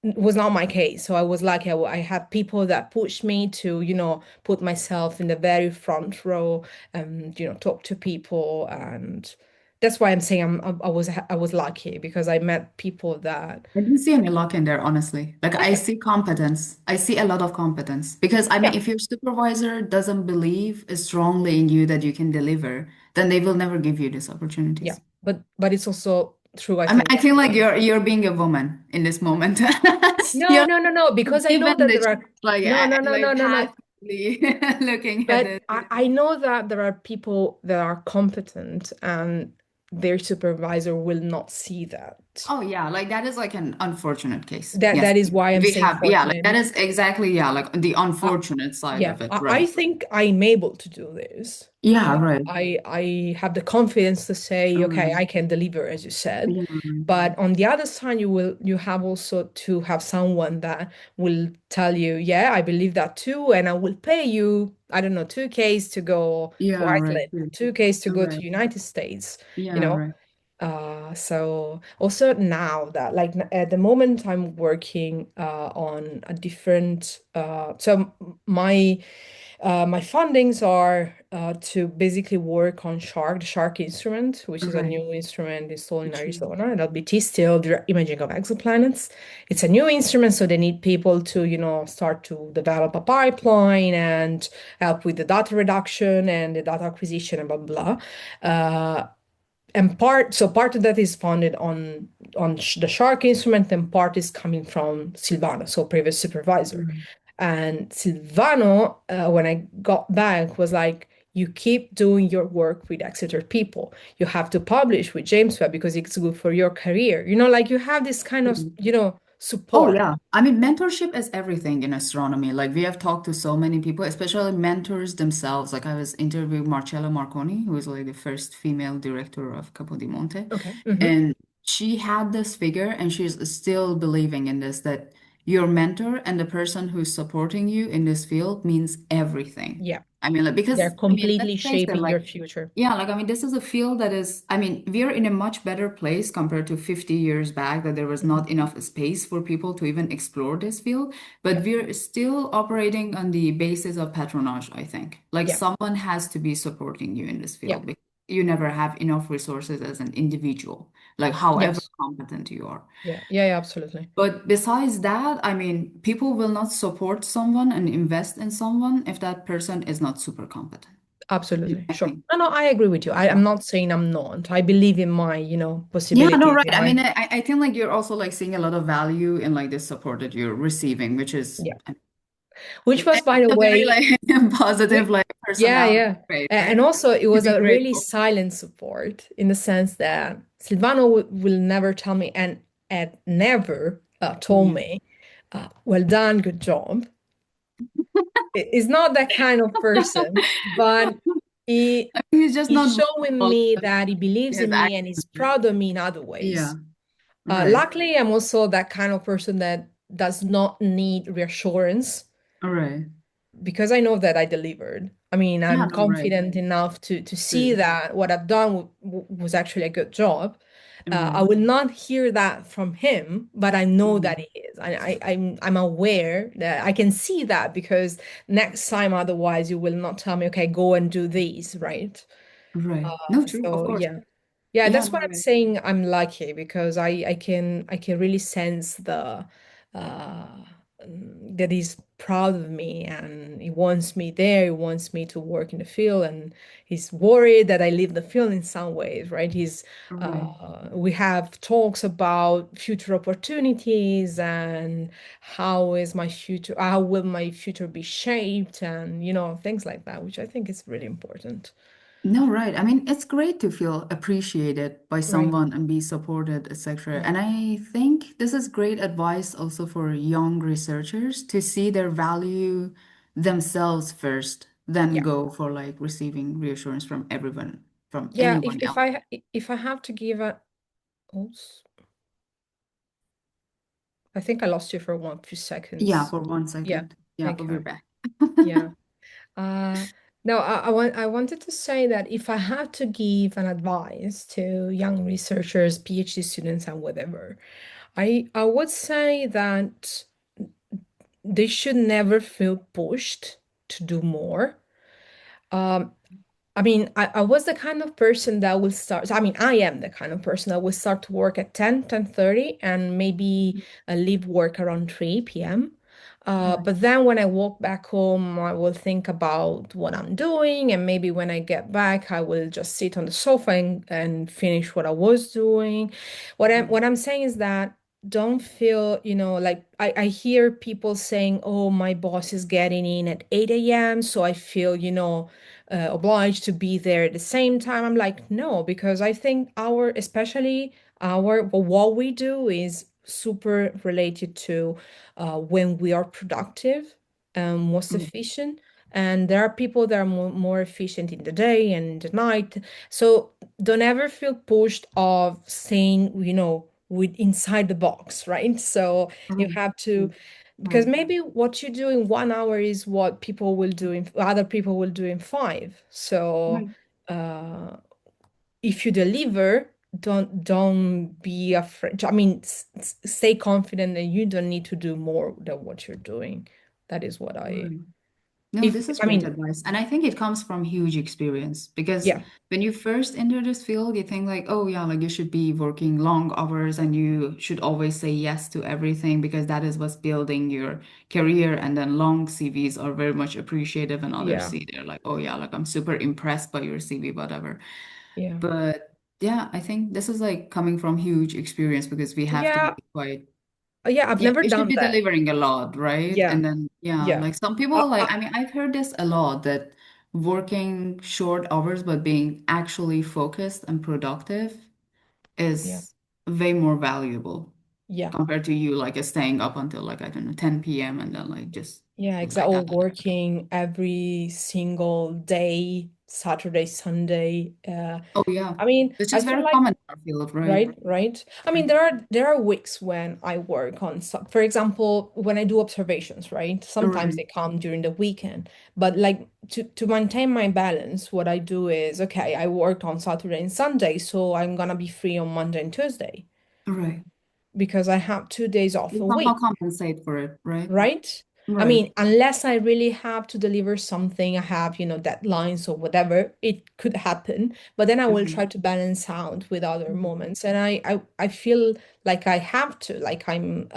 was not my case. So I was lucky. I had people that pushed me to, put myself in the very front row and, talk to people. And that's why I'm saying I was lucky because I met people that, I didn't see any luck in there, honestly. Like I okay, see competence. I see a lot of competence. Because I mean, yeah, if your supervisor doesn't believe strongly in you that you can deliver, then they will never give you these yeah. opportunities. But it's also true, I I mean, think I that, feel like you're being a woman in this moment. no, You're no, no, no, because I know given that the there chance, are, like no, no, no, like no, no, no. passively looking at But it. I know that there are people that are competent and their supervisor will not see that. Oh yeah, like that is like an unfortunate case. That Yes. that is why I'm We saying have, yeah, like that fortunate. is exactly, yeah, like the Uh, unfortunate side yeah, of it, I right? think I'm able to do this. Yeah, right. I have the confidence to say, okay, Right. I can deliver, as you said. Yeah, right. But on the other side, you have also to have someone that will tell you, yeah, I believe that too, and I will pay you, I don't know, 2Ks to go to Yeah, right. Iceland, 2Ks to All go to right. United States, you Yeah, know. right. So also now that like at the moment I'm working on a different so my fundings are to basically work on the Shark instrument, which All is a right. new instrument installed in True. Arizona, and LBT still direct imaging of exoplanets. It's a new instrument, so they need people to, start to develop a pipeline and help with the data reduction and the data acquisition and blah blah blah. And part of that is funded on the Shark instrument, and part is coming from Silvano, so previous supervisor. Right. And Silvano, when I got back, was like, you keep doing your work with Exeter people. You have to publish with James Webb because it's good for your career. Like you have this kind of, Oh, support. yeah. I mean, mentorship is everything in astronomy. Like, we have talked to so many people, especially mentors themselves. Like, I was interviewing Marcella Marconi, who was like the first female director of Capo di Monte. Okay. Hmm. And she had this figure, and she's still believing in this, that your mentor and the person who's supporting you in this field means everything. Yeah. I mean, like, They're because, I mean, let's completely face it, shaping like, your future. yeah, like I mean, this is a field that is, I mean, we're in a much better place compared to 50 years back that there was Mhm. not enough space for people to even explore this field. But Yeah. we're still operating on the basis of patronage, I think. Like Yeah. someone has to be supporting you in this Yeah. field because you never have enough resources as an individual, like however Yes. competent you are. Yeah. Yeah. Yeah, absolutely. But besides that, I mean, people will not support someone and invest in someone if that person is not super competent, Absolutely. I Sure. think. No, no, I agree with you. I'm not saying I'm not. I believe in my, Yeah, no, possibilities, right. in I my, mean, I think like you're also like seeing a lot of value in like the support that you're receiving, which is yeah. Which was, by it's the a very way, like positive like yeah, personality yeah. trait, And right? also it To was be a really grateful. silent support in the sense that Silvano will never tell me and never told Yeah. me, well done, good job. He's not that kind of person, but he He's just he's not showing vocal me with that he believes his in me and he's actions. proud of me in other Yeah, ways. right. Luckily, I'm also that kind of person that does not need reassurance All right. because I know that I delivered. I mean, Yeah, I'm no, right. confident enough to see True. that what I've done was actually a good job. I Right. will not hear that from him, but I know Mhm. that it is. I'm aware that I can see that because next time, otherwise, you will not tell me, okay, go and do these, right? Right. No, true, of So course. yeah. Yeah, Yeah, that's no, what I'm right. saying. I'm lucky because I can really sense uh that he's proud of me and he wants me there. He wants me to work in the field, and he's worried that I leave the field in some ways, right? Right. We have talks about future opportunities and how will my future be shaped, and things like that, which I think is really important. No, right. I mean, it's great to feel appreciated by Right. someone and be supported, etc. Right. And I think this is great advice also for young researchers to see their value themselves first, then Yeah. go for like receiving reassurance from everyone, from Yeah, if anyone if else. I if I have to give a oops. I think I lost you for one few Yeah, seconds. for one Yeah. second. Yeah, but we're Okay. back. Yeah. Uh, no, I wanted to say that if I had to give an advice to young researchers, PhD students, and whatever, I would say that they should never feel pushed to do more. Um, I mean, I was the kind of person that will start, I mean, I am the kind of person that will start to work at 10:30, and maybe leave work around 3 p.m. Right. But then when I walk back home, I will think about what I'm doing. And maybe when I get back, I will just sit on the sofa and finish what I was doing. Right. What I'm saying is that don't feel, like I hear people saying, oh, my boss is getting in at 8 a.m. So I feel, obliged to be there at the same time. I'm like, no, because I think especially well, what we do is super related to when we are productive, most Mm. efficient. And there are people that are more efficient in the day and in the night. So don't ever feel pushed of saying, with inside the box, right? So you Right. have to, because Right. maybe what you do in 1 hour is what people will do in other people will do in five. So Right. uh, if you deliver, don't be afraid. I mean, stay confident that you don't need to do more than what you're doing. That is what Right. No, if this is I great mean, advice. And I think it comes from huge experience because yeah, when you first enter this field, you think like, oh yeah, like you should be working long hours and you should always say yes to everything because that is what's building your career. And then long CVs are very much appreciated when others yeah, see they're like, oh yeah, like I'm super impressed by your CV, whatever. yeah, But yeah, I think this is like coming from huge experience because we have to be yeah, quite yeah. I've yeah, never we should done be that. delivering a lot, right? Yeah, And then, yeah, yeah, like some people, uh, like, uh, I mean, I've heard this a lot that working short hours but being actually focused and productive yeah, is way more valuable yeah. compared to you, like, staying up until, like, I don't know, 10 p.m. and then, like, just Yeah, like exactly. that. Working every single day, Saturday, Sunday. Oh, yeah, I mean, which I is feel very like common in our field, right? right. I mean, there are weeks when I work on some, for example, when I do observations, right? Sometimes Right, they come during the weekend, but like to maintain my balance, what I do is, okay, I work on Saturday and Sunday, so I'm gonna be free on Monday and Tuesday right. because I have 2 days off You a somehow week. compensate for it, right? Right? I Right, mean, unless I really have to deliver something, I have, deadlines or whatever, it could happen. But then I will right, try to balance out with other right, moments. And I feel like I have to, like I'm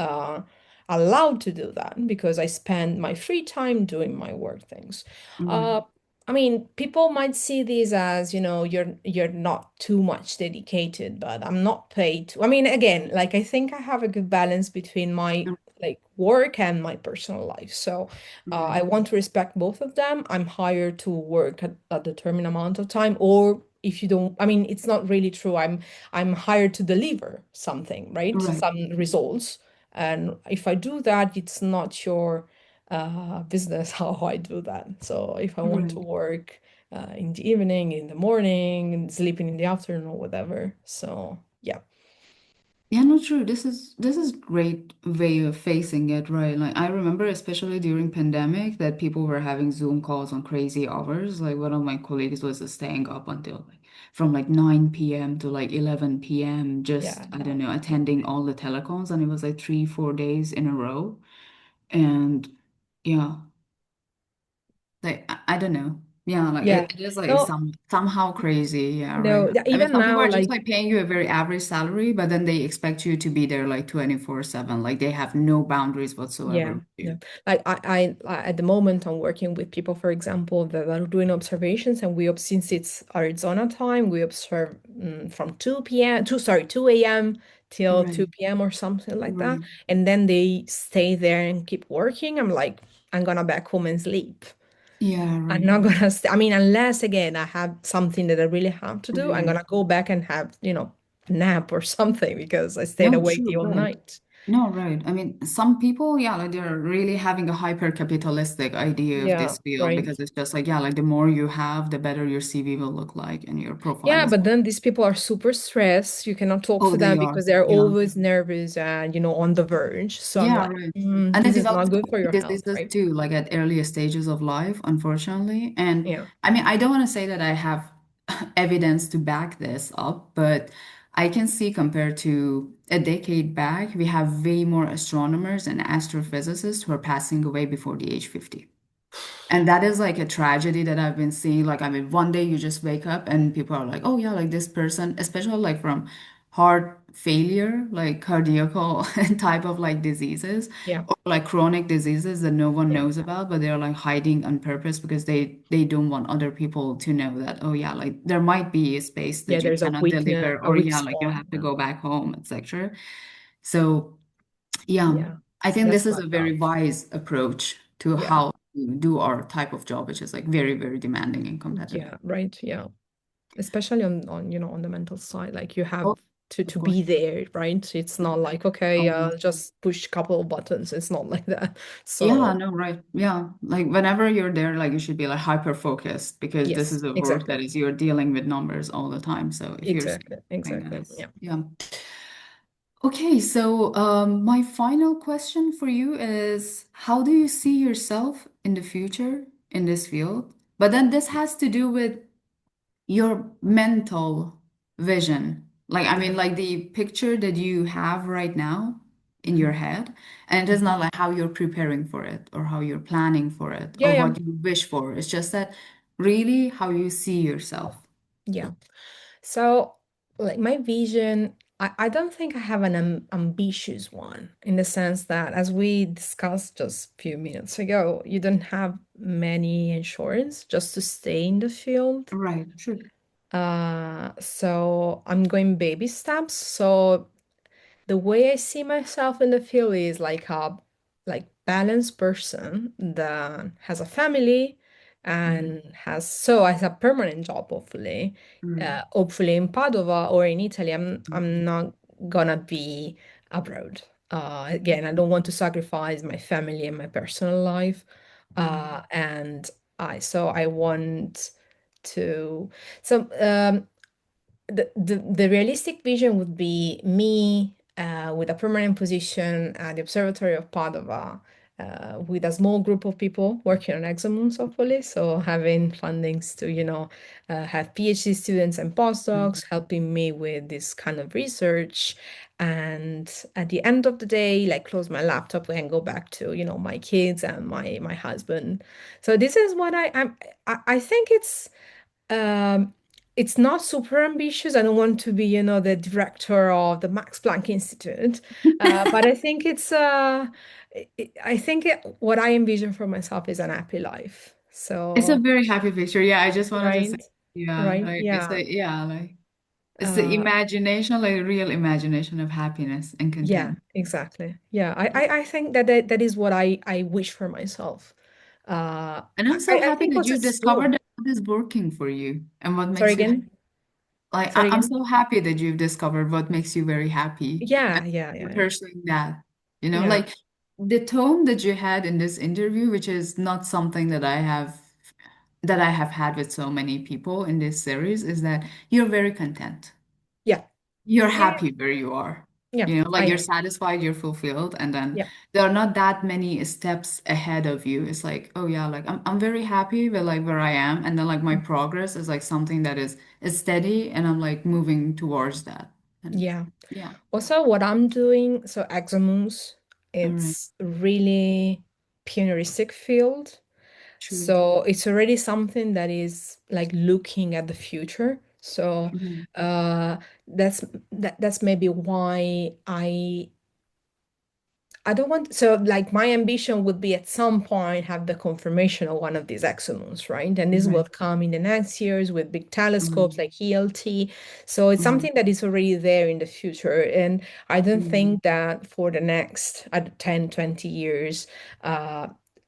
allowed to do that because I spend my free time doing my work things. right, Uh, I mean, people might see this as, you're not too much dedicated, but I'm not paid to. I mean, again, like I think I have a good balance between my like work and my personal life. So I right, want to respect both of them. I'm hired to work at a determined amount of time, or if you don't, I mean, it's not really true. I'm hired to deliver something, right? right, Some results. And if I do that, it's not your business how I do that. So if I want to right. work in the evening, in the morning, and sleeping in the afternoon or whatever. So yeah, Yeah, no, true. This is great way of facing it, right? Like I remember especially during pandemic that people were having Zoom calls on crazy hours. Like one of my colleagues was staying up until like from like 9 p.m. to like 11 p.m. just yeah, I don't no, know, attending all the telecoms and it was like 3, 4 days in a row. And yeah, like I don't know. Yeah, like yeah. it is like No, somehow crazy. Yeah, right. no, yeah, I mean, even some people now, are just like, like paying you a very average salary, but then they expect you to be there like 24/7. Like they have no boundaries whatsoever yeah, with yeah. you. Like at the moment, I'm working with people, for example, that are doing observations, and since it's Arizona time, we observe from 2 p.m. to sorry, 2 a.m. till Right. 2 p.m. or something like that, Right. and then they stay there and keep working. I'm like, I'm gonna back home and sleep. Yeah, I'm right. not gonna stay. I mean, unless again I have something that I really have to do, I'm Right. gonna go back and have, a nap or something because I stayed No, awake true, the whole right. night. No, right. I mean, some people, yeah, like they're really having a hyper capitalistic idea of Yeah, this field right. because it's just like, yeah, like the more you have, the better your CV will look like and your profile Yeah, as but well. then these people are super stressed. You cannot talk Oh, to them they are. because they're Yeah. always nervous and, on the verge. So I'm Yeah, like, right. And they this is develop not good for your health, diseases right? too, like at earlier stages of life, unfortunately. And Yeah. I mean, I don't want to say that I have evidence to back this up, but I can see compared to a decade back, we have way more astronomers and astrophysicists who are passing away before the age 50. And that is like a tragedy that I've been seeing. Like, I mean, one day you just wake up and people are like, oh, yeah, like this person, especially like from heart failure, like cardiacal type of like diseases, Yeah. or like chronic diseases that no one Yeah. knows about, but they're like hiding on purpose because they don't want other people to know that, oh, yeah, like there might be a space Yeah, that you there's a cannot weakness, deliver, a or weak yeah, like you spot. have to Yeah. go back home, etc. So, yeah, Yeah. I think That's this is a fucked up. very wise approach to Yeah. how to do our type of job, which is like very, very demanding and competitive. Yeah. Right. Yeah. Especially on the mental side, like you have Oh, to of to course. be there, right? It's not like, okay, Oh, yes. just push a couple of buttons. It's not like that. Yeah, So no, right. Yeah. Like whenever you're there, like you should be like hyper focused because this yes, is a work exactly. that is you're dealing with numbers all the time. So if you're Exactly. doing that, Exactly. it's Yeah. yeah. Okay, so my final question for you is how do you see yourself in the future in this field? But then this has to do with your mental vision. Like, I mean, Mhm. like the picture that you have right now in your Mhm. head, and it is Mhm. not like how you're preparing for it or how you're planning for it Yeah, or yeah. what you wish for. It's just that really how you see yourself. Yeah. So, like my vision, I don't think I have an ambitious one in the sense that, as we discussed just a few minutes ago, you don't have many insurance just to stay in the field. Right, sure. So I'm going baby steps. So the way I see myself in the field is like a balanced person that has a family Mm, and has a permanent job, hopefully. mm, Hopefully in Padova or in Italy. I'm mm, not gonna be abroad. Again, I don't want to sacrifice my family and my personal life. mm, And I want to so the realistic vision would be me with a permanent position at the Observatory of Padova, with a small group of people working on exomoons, hopefully. So having fundings to, have PhD students and mm, postdocs helping me with this kind of research. And at the end of the day, like close my laptop and go back to, my kids and my husband. So this is what I think it's not super ambitious. I don't want to be, the director of the Max Planck Institute, but I think I think what I envision for myself is an happy life. It's a So, very happy picture. Yeah, I just wanted to say, right, yeah, right, like it's yeah, a yeah, like it's the uh, imagination, like real imagination of happiness and yeah, content. exactly, yeah. I think that is what I wish for myself. And I'm so I happy think that also you've it's discovered true. that what is working for you and what Sorry makes you happy. again. Like Sorry I'm again. so happy that you've discovered what makes you very happy and Yeah, yeah, yeah, you're yeah, pursuing that. yeah, Like the tone that you had in this interview, which is not something that I have had with so many people in this series, is that you're very content. yeah, You're yeah, yeah, happy where you are. yeah. Like I you're am. satisfied, you're fulfilled, and then Yeah. there are not that many steps ahead of you. It's like, oh yeah, like I'm very happy with like where I am, and then like my progress is like something that is steady, and I'm like moving towards that. And Yeah. yeah, Also, what I'm doing, so exomoons, all right, it's really pioneeristic field. true. So it's already something that is like looking at the future. So Mhm. uh that's maybe why I don't want, so like my ambition would be at some point have the confirmation of one of these exomoons, right? And this will Right. come in the next years with big telescopes Mhm. like ELT. So it's Mhm. something that is already there in the future. And I don't Mhm. think that for the next 10, 20 years, uh,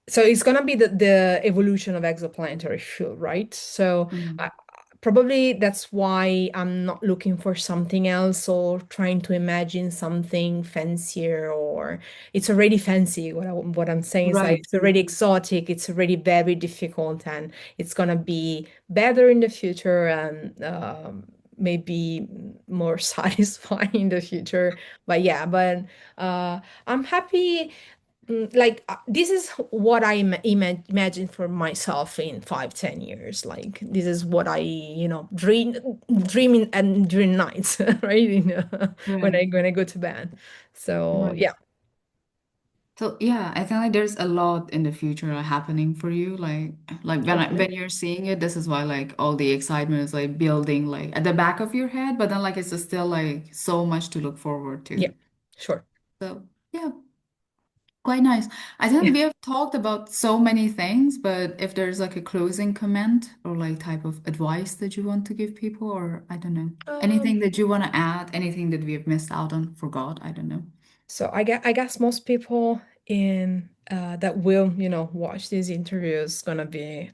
so it's gonna be the evolution of exoplanetary fuel, right? So Mhm. probably that's why I'm not looking for something else or trying to imagine something fancier or it's already fancy. What I'm saying is like Right. it's already exotic, it's already very difficult, and it's gonna be better in the future and maybe more satisfying in the future. But yeah, but I'm happy. Like this is what I imagine for myself in 5, 10 years. Like this is what I, dreaming and during nights, right? When Right. I go to bed. So Right. yeah. So yeah, I think like there's a lot in the future happening for you. Like Hopefully. when you're seeing it, this is why like all the excitement is like building like at the back of your head, but then like it's just still like so much to look forward Yeah, to. sure. So yeah, quite nice. I think Yeah. we have talked about so many things, but if there's like a closing comment or like type of advice that you want to give people, or I don't know, Um, anything that you want to add, anything that we have missed out on, forgot, I don't know. So I guess most people in that will, watch these interviews gonna be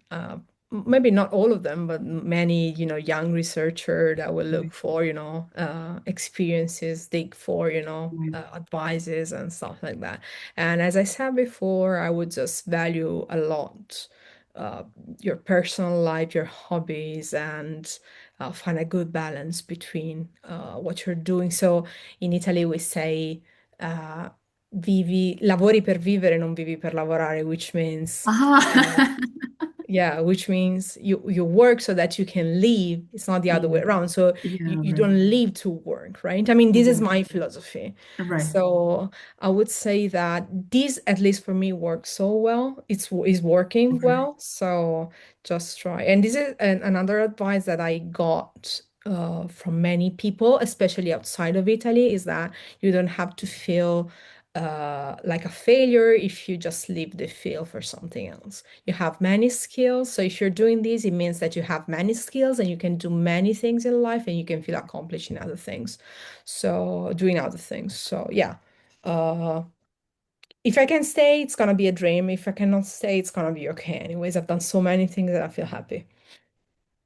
maybe not all of them, but many, young researcher that will look Right. for, experiences, dig for, Right. advices and stuff like that. And as I said before, I would just value a lot uh, your personal life, your hobbies, and find a good balance between what you're doing. So in Italy we say lavori per vivere, non vivi per lavorare, which means uh, Aha. yeah, which means you work so that you can live. It's not the other way Yeah. around. So Yeah, you right. don't live to work, right? I mean, this is Right. my philosophy. Right. So I would say that this, at least for me, works so well. It's working Right. well. So just try. And this is another advice that I got from many people, especially outside of Italy, is that you don't have to feel like a failure if you just leave the field for something else. You have many skills. So if you're doing this, it means that you have many skills and you can do many things in life and you can feel accomplished in other things. So doing other things. So yeah. Uh, if I can stay, it's gonna be a dream. If I cannot stay, it's gonna be okay. Anyways, I've done so many things that I feel happy.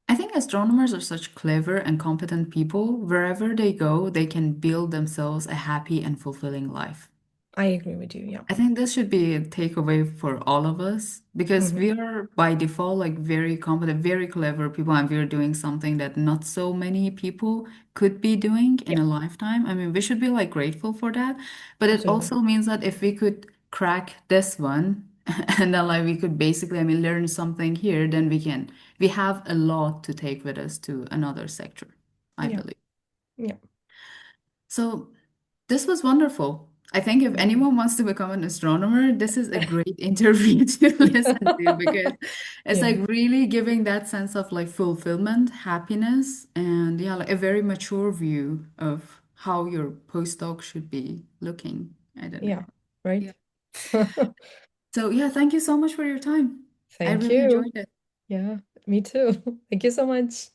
I think astronomers are such clever and competent people. Wherever they go, they can build themselves a happy and fulfilling life. I agree with you. Yeah. I think this should be a takeaway for all of us because Hmm. we are by default like very competent, very clever people, and we're doing something that not so many people could be doing in Yeah, a lifetime. I mean, we should be like grateful for that, but it absolutely. also means that if we could crack this one and then like we could basically, I mean, learn something here, then we have a lot to take with us to another sector, I Yeah. believe. Yeah. So this was wonderful. I think if Mhm. anyone wants to become an astronomer, this is a great interview to listen to because it's Yeah. like really giving that sense of like fulfillment, happiness, and yeah, like a very mature view of how your postdoc should be looking. I don't know. Yeah. Right. Yeah. So yeah, thank you so much for your time. I Thank really you. enjoyed it. Yeah, me too. Thank you so much.